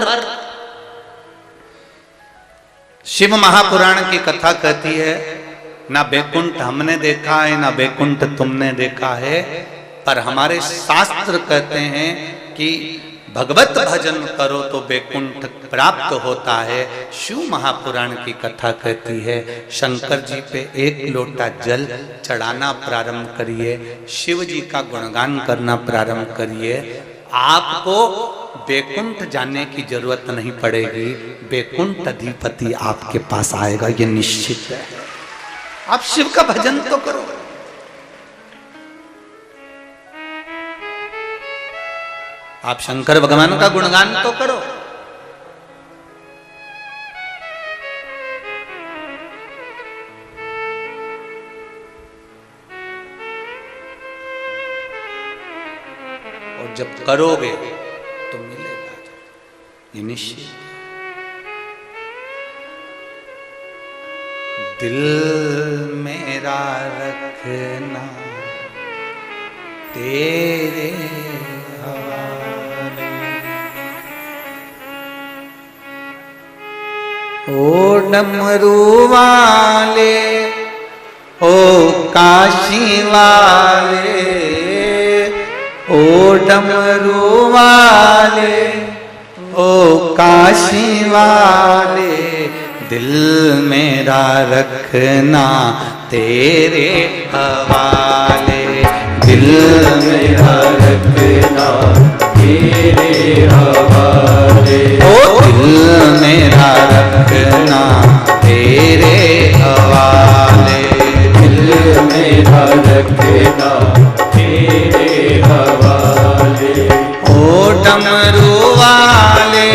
A: शिव महापुराण की कथा कहती है ना बैकुंठ हमने देखा है ना बैकुंठ तुमने देखा है, पर हमारे शास्त्र कहते हैं कि भगवत भजन करो तो बैकुंठ प्राप्त होता है। शिव महापुराण की कथा कहती है शंकर जी पे एक लोटा जल चढ़ाना प्रारंभ करिए, शिव जी का गुणगान करना प्रारंभ करिए, आपको बैकुंठ जाने की जरूरत नहीं पड़ेगी, बैकुंठ अधिपति आपके पास आएगा, ये निश्चित है। आप शिव का भजन तो करो। आप शंकर भगवान का गुणगान तो करो। और जब करोगे तो मिलेगा, ये निश्चित है। दिल मेरा रखना तेरे हवाले, ओ डमरू वाले, ओ काशी वाले, ओ डमरू वाले, ओ काशी वाले, दिल मेरा रखना तेरे हवाले, दिल मेरा रखना तेरे हवाले, ओ दिल मेरा रखना तेरे हवाले, दिल मेरा रखना तेरे हवाले, ओ डमरू वाले,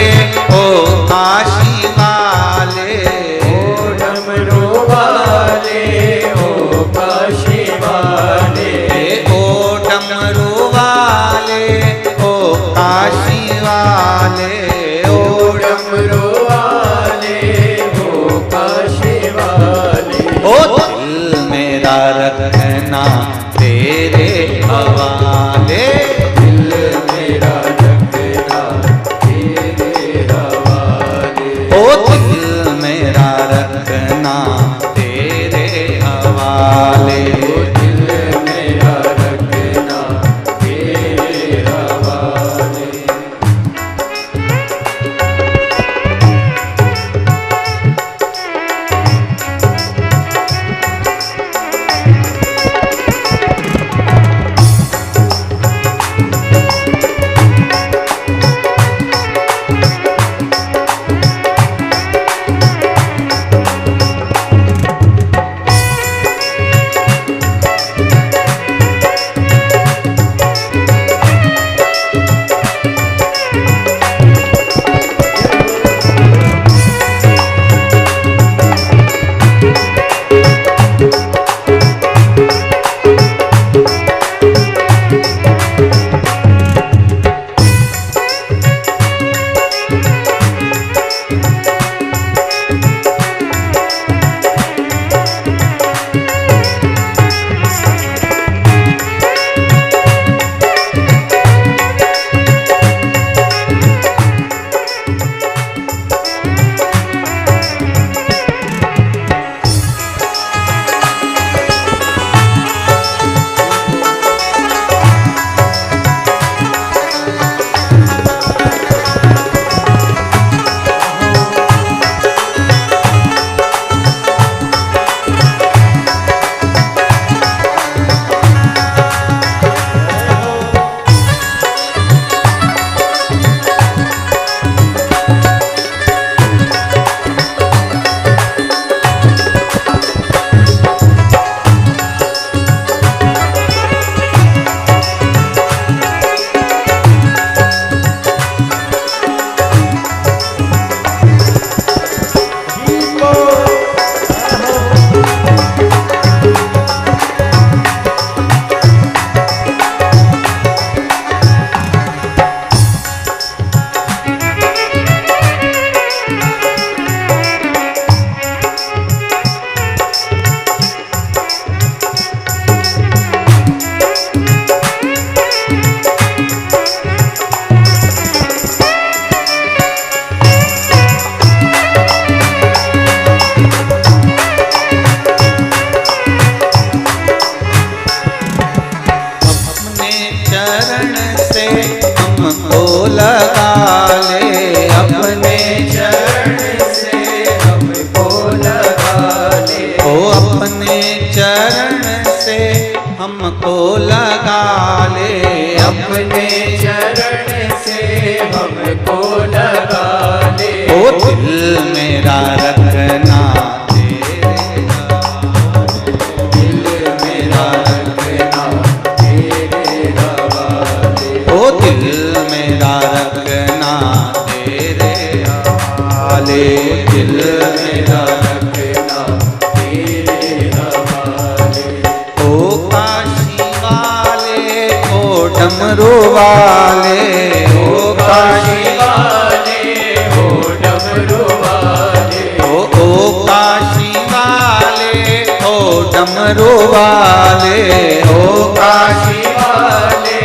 A: ओ काशी वाले, ओ डमरू वाले, ओ काशी वाले, ओ डमरू वाले, ओ काशी वाले, ओ डमरू वाले, ओ काशी वाले, ओ दिल मेरा रखना तेरे हवाले, दिल मेरा रखना तेरे हवाले, ओ दिल मेरा रखना तेरे हवाले, ओ दिल मेरा रखना तेरे हवाले। चरण से हमको लगा ले, अपने
F: चरण से हमको लगा ले,
A: ओ अपने चरण से हमको लगा ले,
F: अपने चरण से हमको लगा ले,
A: ओ दिल मेरा रखना तेरे
F: दिल मेरा रखना तेरे हवाले,
A: ओ दिल मेरा रखना तेरे हवाले, दिल
F: मेरा रखना तेरे हवाले,
A: ओ काशी वाले ओ डमरू वाले, ओ काशी
F: वाले हो डमरू वाले,
A: ओ काशी वाले ओ डमरू वाले, ओ काशी
F: वाले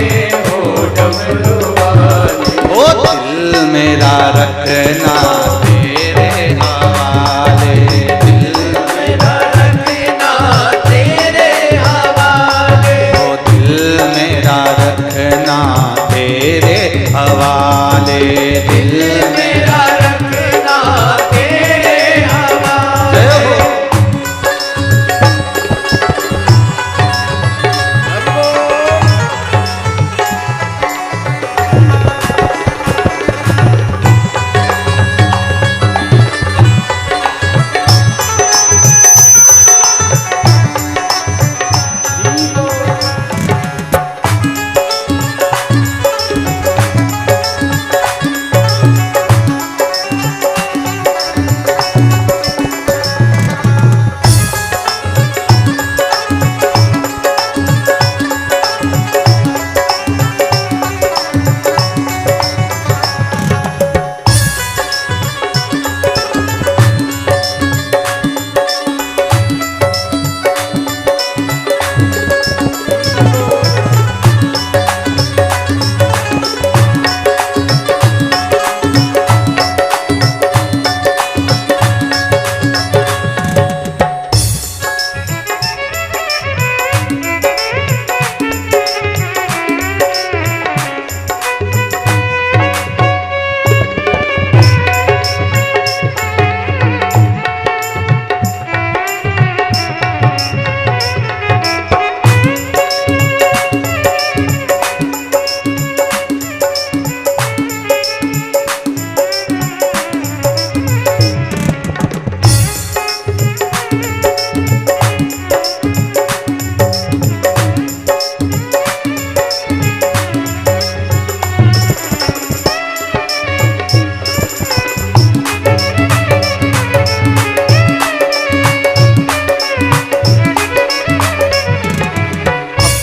F: हो डमरू वाले,
A: ओ दिल मेरा रखना तेरे हवाले, दिल
F: मेरा रखना तेरे हवाले,
A: ओ दिल मेरा रखना तेरे हवाले, दिल
F: मेरा रखना तेरे हवाले।
A: जय हो।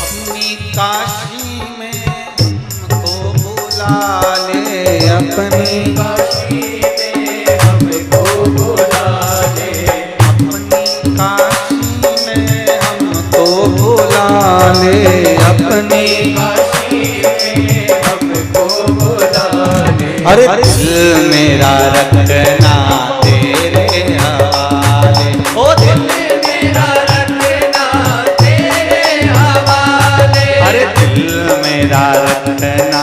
A: अपनी
F: काशी में हमको बुला ले,
A: अपनी काशी में हमको बुला ले, अपनी
F: काशी में हमको बुला ले,
A: अरे दिल मेरा रखना तेरे हवाले, ओ दिल
F: मेरा रखना तेरे हवाले,
A: अरे दिल मेरा रखना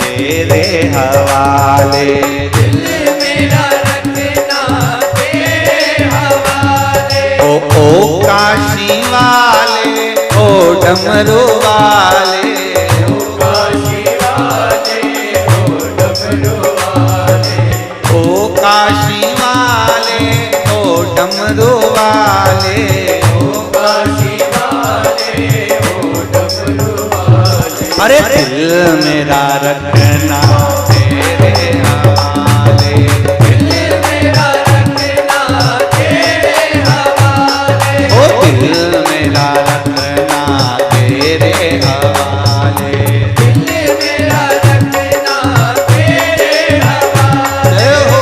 A: तेरे हवाले,
F: दिल मेरा रखना तेरे हवाले,
A: ओ काशी वाले ओ डमरू वाले,
F: काशी वाले हो डमरू वाले,
A: ओ काशी वाले ओ डमरू वाले,
F: काशी वाले हो डमरू वाले,
A: अरे दिल मेरा रखना तेरे हवाले,
F: दिल मेरा रखना तेरे हवाले,
A: ओ दिल मेरा रखना तेरे हवाले,
F: दिल मेरा रखना तेरे हवाले।
A: जय हो।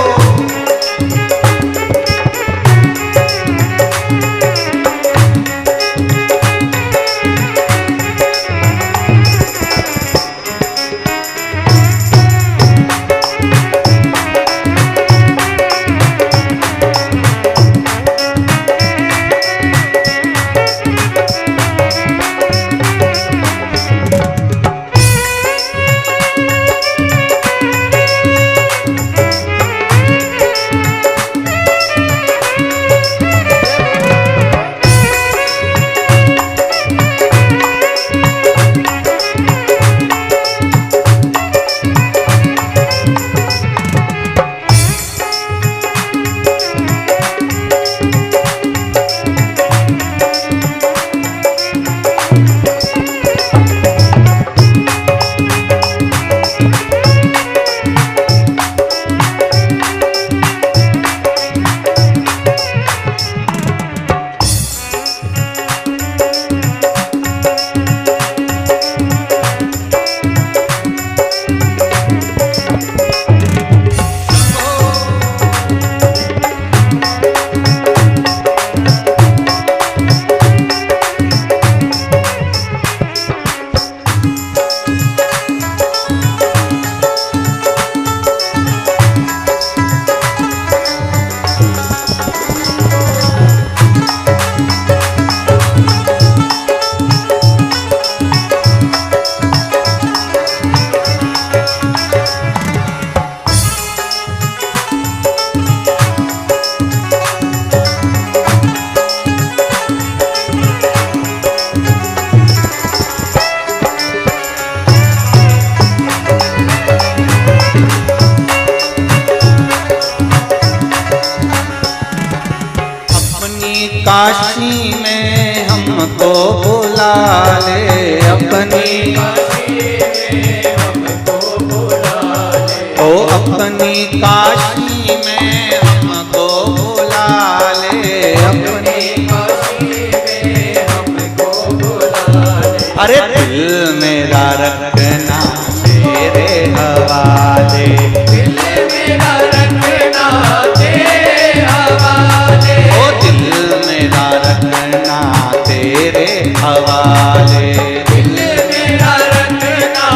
A: काशी में हमको बुला ले, अपनी ओ अपनी काशी में हमको बुला ले, अपनी अरे दिल मेरा रखना तेरे हवाले,
F: दिल मेरा रखना तेरे हवाले,
A: ओ दिल मेरा रखना तेरे हवाले,
F: दिल मेरा रखना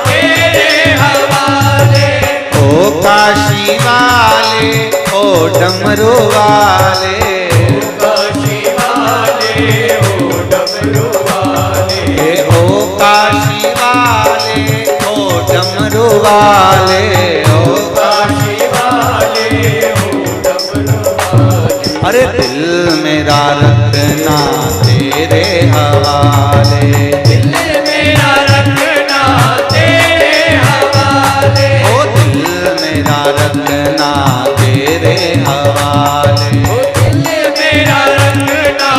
F: तेरे हवाले।
A: ओ काशी वाले ओ डमरू वाले,
F: काशी वाले ओ डमरू वाले,
A: ओ काशी वाले ओ डमरू वाले, ओ
F: काशी वाले ओ डमरू वाले।
A: अरे दिल मेरा रखना तेरे हवाले,
F: दिल मेरा रखना तेरे हवाले,
A: ओ दिल मेरा रखना तेरे हवाले,
F: ओ दिल मेरा रखना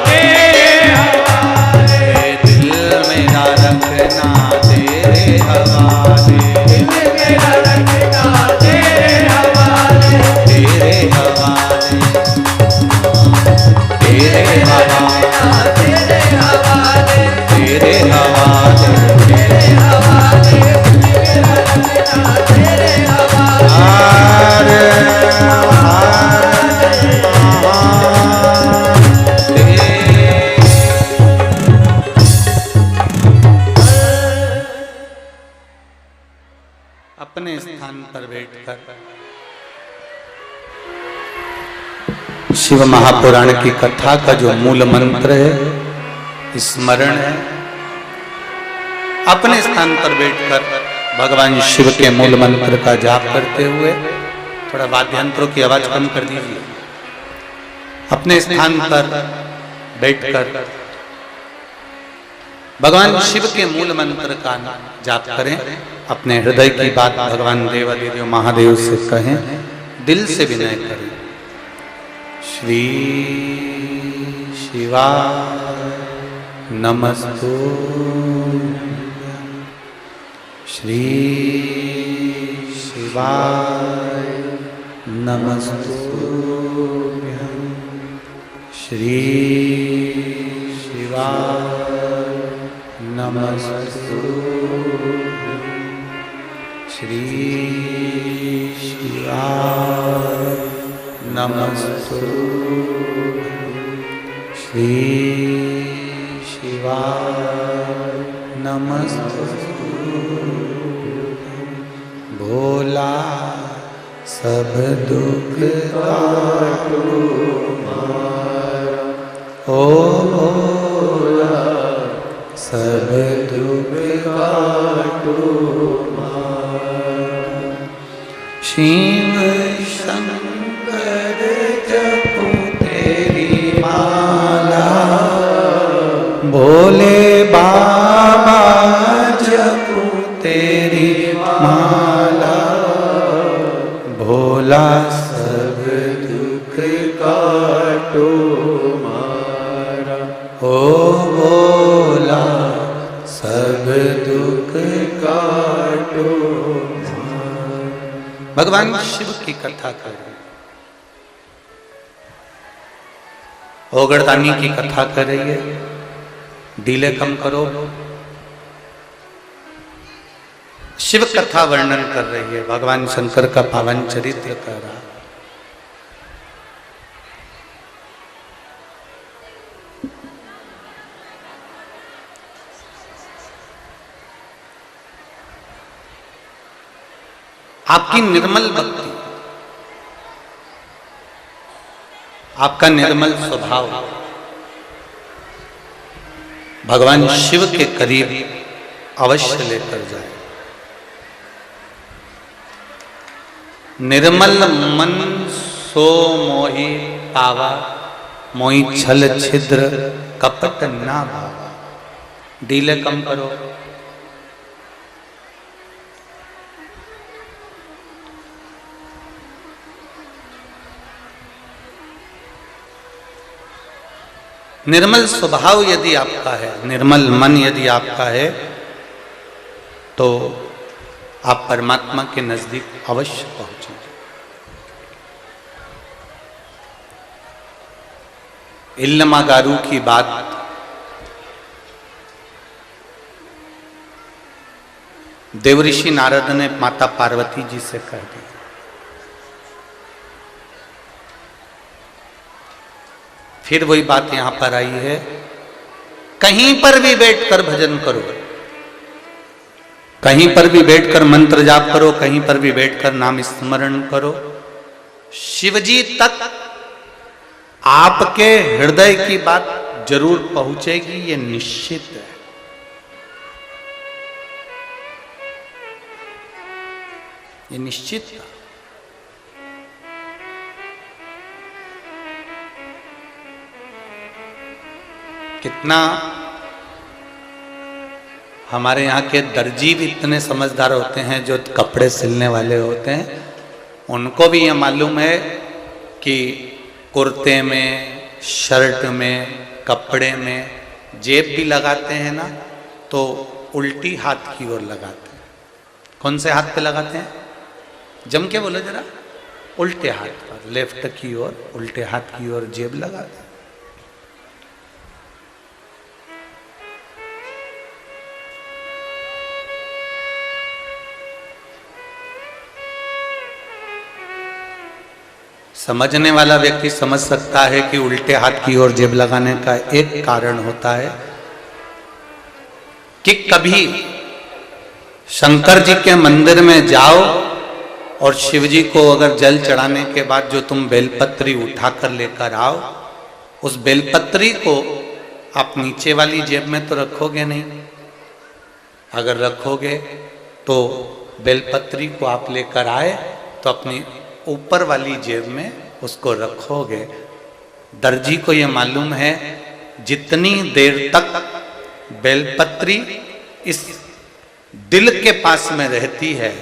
F: तेरे हवाले,
A: दिल मेरा रखना तेरे हवाले,
F: दिल मेरा रखना तेरे हवाले,
A: तेरे हवाले, तेरे हवाले,
F: तेरे हवाले,
A: तेरे हवाले,
F: तेरे हवाले, मेरा रखना तेरे हवाले।
A: हारे अपने स्थान पर बैठकर शिव महापुराण की कथा का जो मूल मंत्र है, स्मरण है, अपने स्थान पर बैठकर भगवान शिव के मूल मंत्र का जाप करते हुए, थोड़ा वाद्यंत्रों की आवाज कम कर दीजिए, अपने स्थान पर बैठकर भगवान शिव के मूल मंत्र का जाप करें, अपने हृदय की बात भगवान देवादिदेव महादेव से कहें, दिल से विनय करें। श्री शिवाय नमस्तु, श्री शिवाय नमस्तु, श्री शिवाय नमस्तु, श्री शिवाय नमस्तु, श्री शिवाय नमस्तु। भोला सब दुख काटो मारा, ओ भोला सब दुख काटो मारा। शिव शंकर जपो तेरी माला, भोले बाबा जपो तेरी माला, भोला सब दुख काटो मारा, ओ भोला सब दुख काटो मारा। भगवान शिव की कथा करो, ओगड़दानी की कथा कर रही है, डीले कम करो, शिव कथा वर्णन कर रही है, भगवान शंकर का पावन चरित्र कर रहा। आपकी निर्मल भक्ति, आपका निर्मल स्वभाव भगवान शिव के करीब अवश्य लेकर जाए। निर्मल मन सो मोहि पावा, मोहि छल छिद्र कपट ना भावा। डीले कम करो। निर्मल स्वभाव यदि आपका है, निर्मल मन यदि आपका है, तो आप परमात्मा के नजदीक अवश्य पहुंचेंगे। इल्लमागारू की बात देवऋषि नारद ने माता पार्वती जी से कह दी। फिर वही बात यहां पर आई है, कहीं पर भी बैठकर भजन करो, कहीं पर भी बैठकर मंत्र जाप करो, कहीं पर भी बैठकर नाम स्मरण करो, शिवजी तक आपके हृदय की बात जरूर पहुंचेगी, ये निश्चित है। ये निश्चित था। कितना हमारे यहाँ के दर्जी भी इतने समझदार होते हैं, जो कपड़े सिलने वाले होते हैं, उनको भी ये मालूम है कि कुर्ते में, शर्ट में, कपड़े में जेब भी लगाते हैं ना, तो उल्टी हाथ की ओर लगाते हैं। कौन से हाथ पे लगाते हैं? जम के बोलो जरा। उल्टे हाथ पर, लेफ्ट की ओर, उल्टे हाथ की ओर जेब लगाते हैं। समझने वाला व्यक्ति समझ सकता है कि उल्टे हाथ की ओर जेब लगाने का एक कारण होता है कि कभी शंकर जी के मंदिर में जाओ और शिव जी को अगर जल चढ़ाने के बाद जो तुम बेलपत्री उठाकर लेकर आओ, उस बेलपत्री को आप नीचे वाली जेब में तो रखोगे नहीं। अगर रखोगे तो बेलपत्री को आप लेकर आए तो अपनी ऊपर वाली जेब में उसको रखोगे। दर्जी को ये मालूम है, जितनी देर तक बेलपत्री इस दिल के पास में रहती है,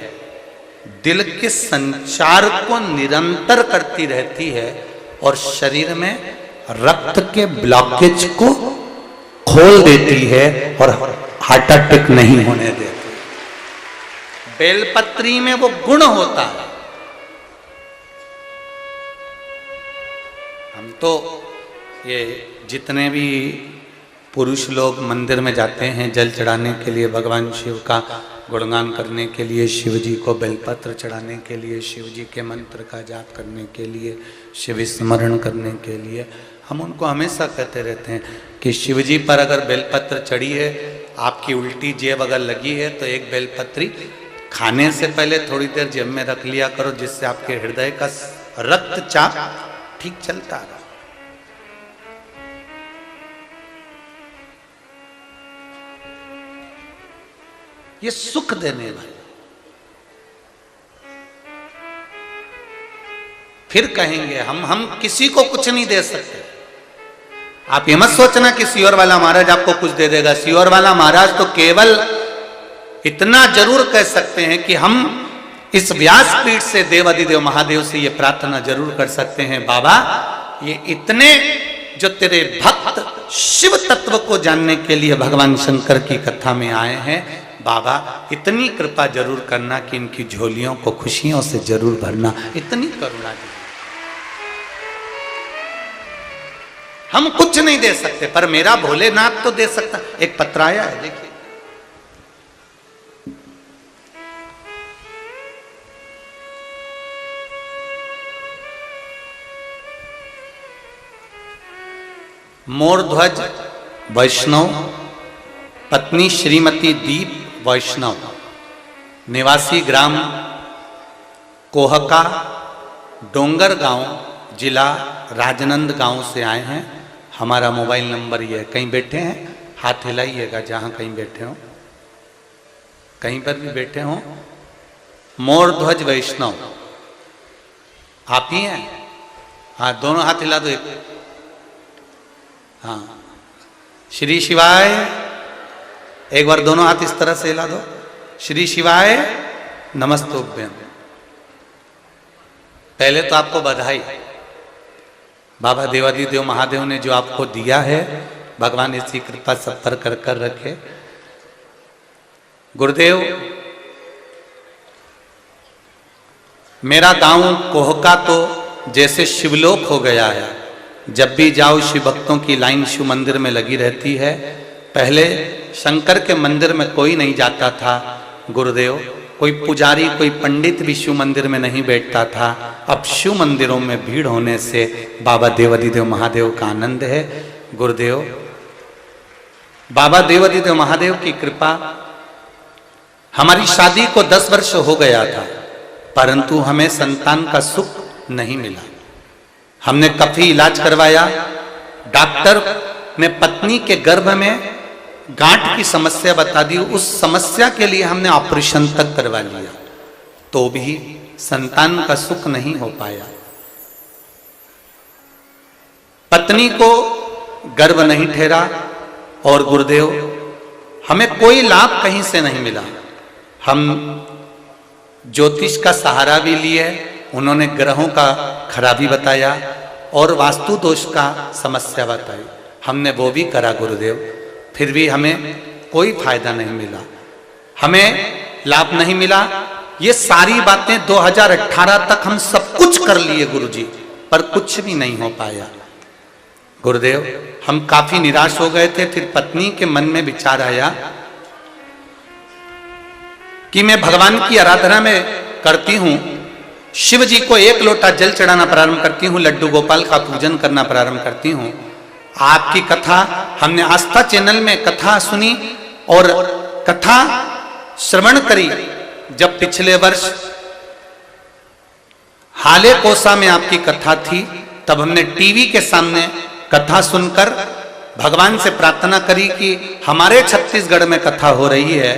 A: दिल के संचार को निरंतर करती रहती है और शरीर में रक्त के ब्लॉकेज को खोल देती है और हार्ट अटैक नहीं होने देती। बेलपत्री में वो गुण होता है। हम तो ये जितने भी पुरुष लोग मंदिर में जाते हैं जल चढ़ाने के लिए, भगवान शिव का गुणगान करने के लिए, शिव जी को बेलपत्र चढ़ाने के लिए, शिव जी के मंत्र का जाप करने के लिए, शिव स्मरण करने के लिए, हम उनको हमेशा कहते रहते हैं कि शिव जी पर अगर बेलपत्र चढ़ी है, आपकी उल्टी जेब अगर लगी है, तो एक बेलपत्री खाने से पहले थोड़ी देर जेब में रख लिया करो, जिससे आपके हृदय का रक्तचाप ठीक चलता रहा। ये सुख देने वाला। फिर कहेंगे हम किसी को कुछ नहीं दे सकते। आप ये मत सोचना कि सियोर वाला महाराज आपको कुछ दे देगा। सियोर वाला महाराज तो केवल इतना जरूर कह सकते हैं कि हम इस व्यासपीठ से देव अधिदेव महादेव से ये प्रार्थना जरूर कर सकते हैं, बाबा ये इतने जो तेरे भक्त शिव तत्व को जानने के लिए भगवान शंकर की कथा में आए हैं, बाबा इतनी कृपा जरूर करना कि इनकी झोलियों को खुशियों से जरूर भरना, इतनी करुणा की। हम कुछ नहीं दे सकते, पर मेरा भोलेनाथ तो दे सकता। एक पत्र आया है, देखिए। मोरध्वज वैष्णव, पत्नी श्रीमती दीप वैष्णव, निवासी ग्राम कोहका, डोंगर गांव, जिला राजनंदगांव से आए हैं। हमारा मोबाइल नंबर ये है। कहीं बैठे हैं हाथ हिलाइएगा, जहां कहीं बैठे हो, कहीं पर भी बैठे हो। मोरध्वज वैष्णव आप ही हैं? हाँ, दोनों हाथ हिला दो। एक हाँ, श्री शिवाय, एक बार दोनों हाथ इस तरह से हिला दो। श्री शिवाय नमस्तुभ्यं। पहले तो आपको बधाई। बाबा देवादिदेव महादेव ने जो आपको दिया है, भगवान इसी कृपा सब पर कर कर रखे। गुरुदेव, मेरा गांव कोहका तो जैसे शिवलोक हो गया है। जब भी जाओ शिव भक्तों की लाइन शिव मंदिर में लगी रहती है। पहले शंकर के मंदिर में कोई नहीं जाता था गुरुदेव, कोई पुजारी कोई पंडित भी शिव मंदिर में नहीं बैठता था। अब शिव मंदिरों में भीड़ होने से बाबा देवादिदेव महादेव का आनंद है। गुरुदेव, बाबा देवादिदेव महादेव की कृपा, हमारी शादी को 10 वर्ष हो गया था, परंतु हमें संतान का सुख नहीं मिला। हमने काफी इलाज करवाया। डॉक्टर ने पत्नी के गर्भ में गांठ की समस्या बता दी। उस समस्या के लिए हमने ऑपरेशन तक करवा लिया, तो भी संतान का सुख नहीं हो पाया। पत्नी को गर्भ नहीं ठहरा और गुरुदेव हमें कोई लाभ कहीं से नहीं मिला। हम ज्योतिष का सहारा भी लिए, उन्होंने ग्रहों का खराबी बताया और वास्तु दोष का समस्या बताई। हमने वो भी करा गुरुदेव, फिर भी हमें कोई फायदा नहीं मिला, हमें लाभ नहीं मिला। ये सारी बातें 2018 तक हम सब कुछ कर लिए गुरुजी, पर कुछ भी नहीं हो पाया। गुरुदेव, हम काफी निराश हो गए थे। फिर पत्नी के मन में विचार आया कि मैं भगवान की आराधना में करती हूं, शिव जी को 1 लोटा जल चढ़ाना प्रारंभ करती हूं, लड्डू गोपाल का पूजन करना प्रारंभ करती हूं। आपकी कथा हमने आस्था चैनल में कथा सुनी और कथा श्रवण करी। जब पिछले वर्ष हाले कोसा में आपकी कथा थी, तब हमने टीवी के सामने कथा सुनकर भगवान से प्रार्थना करी कि हमारे छत्तीसगढ़ में कथा हो रही है,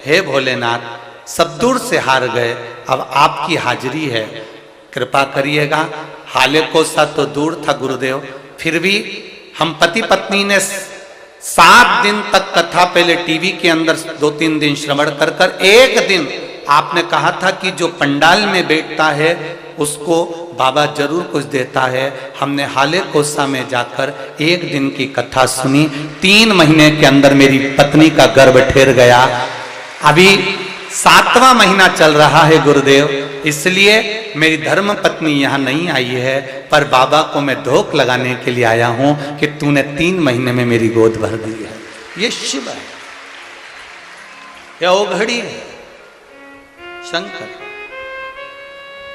A: हे भोलेनाथ, सब दूर से हार गए, अब आपकी हाजिरी है, कृपा करिएगा। हाले कोसा तो दूर था गुरुदेव, फिर भी हम पति पत्नी ने 7 दिन तक कथा पहले टीवी के अंदर 2-3 दिन श्रवण कर कर, एक दिन आपने कहा था कि जो पंडाल में बैठता है उसको बाबा जरूर कुछ देता है। हमने हाले कोसा में जाकर 1 दिन की कथा सुनी। 3 महीने के अंदर मेरी पत्नी का गर्भ ठहर गया। अभी 7वां महीना चल रहा है गुरुदेव, इसलिए मेरी धर्म पत्नी यहाँ नहीं आई है, पर बाबा को मैं धोख लगाने के लिए आया हूं कि तूने 3 महीने में मेरी गोद भर दी है। ये शिव है, ये ओघड़ी है, शंकर।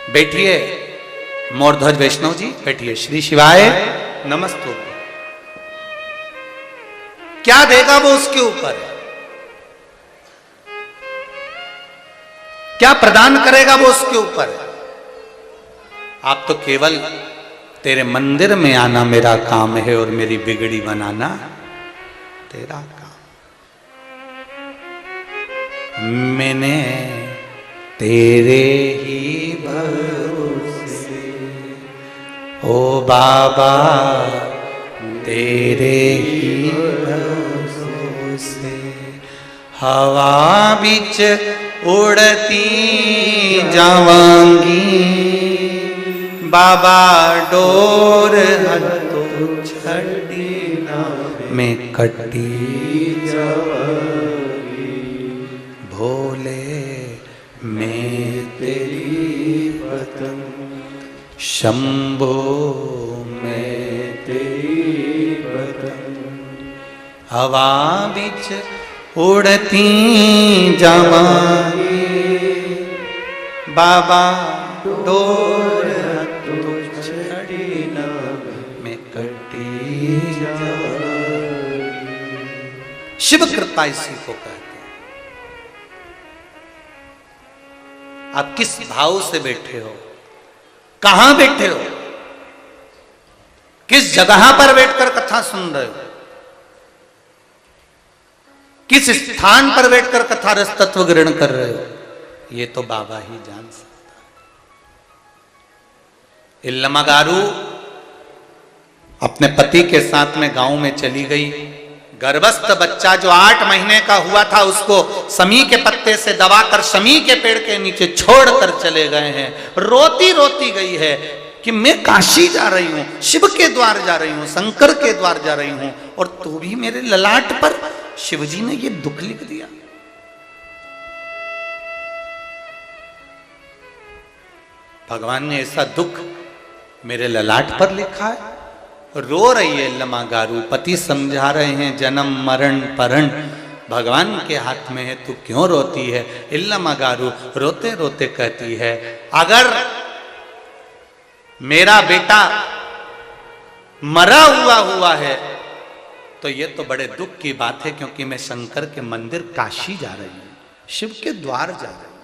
A: बैठिए मोरध्वज वैष्णव जी, बैठिए। श्री शिवाय नमस्तु। क्या देगा वो उसके ऊपर, क्या प्रदान करेगा वो उसके ऊपर। आप तो केवल तेरे मंदिर में आना मेरा काम है और मेरी बिगड़ी बनाना तेरा काम। मैंने तेरे ही भरोसे ओ बाबा, तेरे ही भरोसे हवा बीच उड़ती जावांगी, बाबा डोर हतो छड़ी में कटी जावांगी, भोले मैं तेरी पतंग, शंभो मैं तेरी पतंग, हवा बीच उड़ती जावांगी, बाबा डोर हतो छड़ी में कटी जावांगी। शिव कृपा इसी को कहते हैं। आप किस भाव से बैठे हो, कहां बैठे हो, किस जगह पर बैठकर कथा सुन रहे हो, किस स्थान पर बैठकर कथा रस तत्व ग्रहण कर रहे हो, ये तो बाबा ही जान सकता है। इल्लमगारू अपने पति के साथ में गांव में चली गई। गर्भस्थ बच्चा जो 8 महीने का हुआ था उसको शमी के पत्ते से दबाकर शमी के पेड़ के नीचे छोड़कर चले गए हैं। रोती रोती गई है कि मैं काशी जा रही हूं, शिव के द्वार जा रही हूं, शंकर के द्वार जा रही हूं, और तू भी मेरे ललाट पर शिवजी ने ये दुख लिख दिया। भगवान ने ऐसा दुख मेरे ललाट पर लिखा है। रो रही है लमा गारू, पति समझा रहे हैं जन्म मरण परण भगवान के हाथ में है, तू क्यों रोती है। इल्लमा गारू रोते रोते कहती है, अगर मेरा बेटा मरा हुआ है तो ये तो बड़े दुख की बात है, क्योंकि मैं शंकर के मंदिर काशी जा रही हूं, शिव के द्वार जा रही हूं।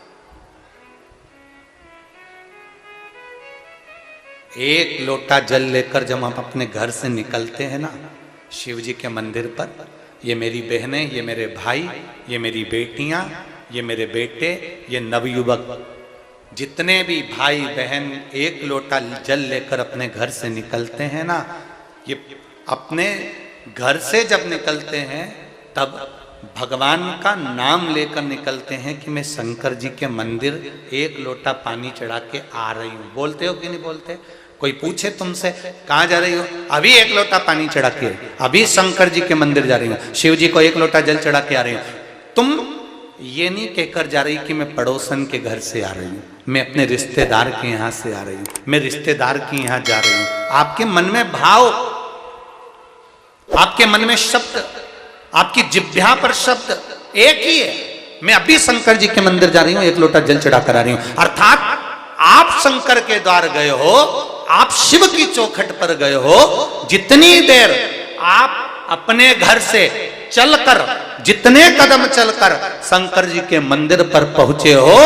A: एक लोटा जल लेकर जब हम अपने घर से निकलते हैं ना शिव जी के मंदिर पर, ये मेरी बहनें, ये मेरे भाई, ये मेरी बेटियां, ये मेरे बेटे, ये नवयुवक, जितने भी भाई बहन एक लोटा जल लेकर अपने घर से निकलते हैं ना, ये अपने घर से जब निकलते हैं तब भगवान का नाम लेकर निकलते हैं कि मैं शंकर जी के मंदिर एक लोटा पानी चढ़ा के आ रही हूं। बोलते हो कि नहीं बोलते? कोई पूछे तुमसे कहाँ जा रही हो, अभी एक लोटा पानी चढ़ा के, अभी शंकर जी के मंदिर जा रही हूँ, शिव जी को एक लोटा जल चढ़ा के आ रही हूँ। तुम ये नहीं कहकर जा रही कि मैं पड़ोसन के घर से आ रही हूँ, मैं अपने रिश्तेदार के यहाँ से आ रही हूँ, मैं रिश्तेदार के यहाँ जा रही हूँ। आपके मन में भाव, आपके मन में शब्द, आपकी जिह्वा पर शब्द एक ही है, मैं अभी शंकर जी के मंदिर जा रही हूँ, एक लोटा जल चढ़ा कर आ रही हूँ। अर्थात आप शंकर के द्वार गए हो, आप शिव की चौखट पर गए हो, जितनी देर आप अपने घर से चलकर, जितने कदम चलकर शंकर जी के मंदिर पर पहुंचे हो,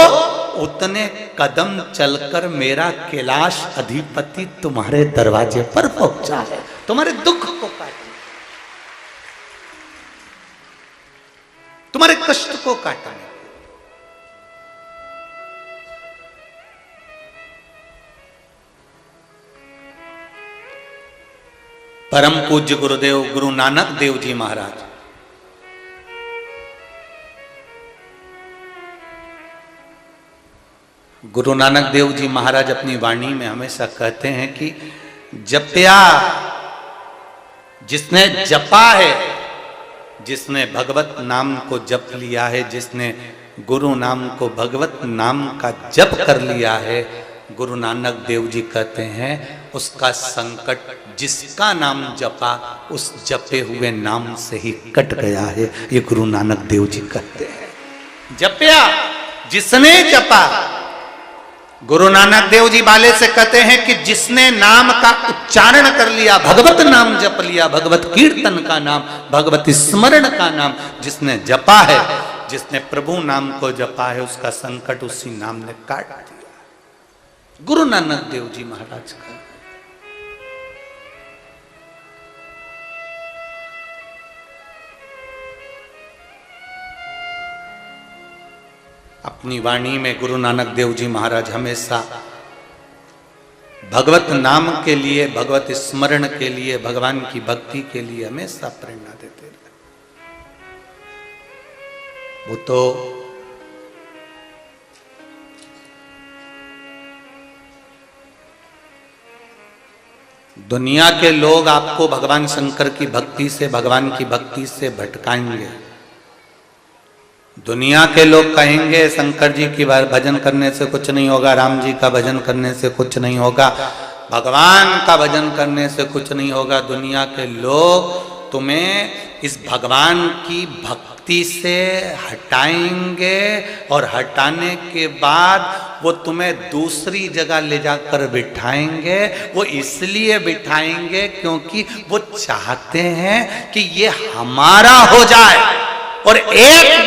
A: उतने कदम चलकर मेरा कैलाश अधिपति तुम्हारे दरवाजे पर पहुंचा है, तुम्हारे दुख को काटा, तुम्हारे कष्ट को काटा। परम पूज्य गुरुदेव गुरु नानक देव जी महाराज गुरु नानक देव जी महाराज अपनी वाणी में हमेशा कहते हैं कि जपया, जिसने जपा है, जिसने भगवत नाम को जप लिया है, जिसने गुरु नाम को भगवत नाम का जप कर लिया है, गुरु नानक देव जी कहते हैं उसका संकट, जिसका नाम जपा उस जपे हुए नाम से ही कट गया है, ये गुरु नानक देव जी कहते हैं। जपया, जिसने जपा, गुरु नानक देव जी वाले से कहते हैं कि जिसने नाम का उच्चारण कर लिया, भगवत नाम जप लिया, भगवत कीर्तन का नाम, भगवत स्मरण का नाम जिसने जपा है, जिसने प्रभु नाम को जपा है, उसका संकट उसी नाम ने काट दिया। गुरु नानक देव जी महाराज का अपनी वाणी में गुरु नानक देव जी महाराज हमेशा भगवत नाम के लिए, भगवत स्मरण के लिए, भगवान की भक्ति के लिए हमेशा प्रेरणा देते रहे। वो तो दुनिया के लोग आपको भगवान शंकर की भक्ति से, भगवान की भक्ति से भटकाएंगे। दुनिया के लोग कहेंगे शंकर जी की भजन करने से कुछ नहीं होगा, राम जी का भजन करने से कुछ नहीं होगा, भगवान का भजन करने से कुछ नहीं होगा। दुनिया के लोग तुम्हें इस भगवान की भक्ति से हटाएंगे और हटाने के बाद वो तुम्हें दूसरी जगह ले जाकर बिठाएंगे। वो इसलिए बिठाएंगे क्योंकि वो चाहते हैं कि ये हमारा हो जाए और एक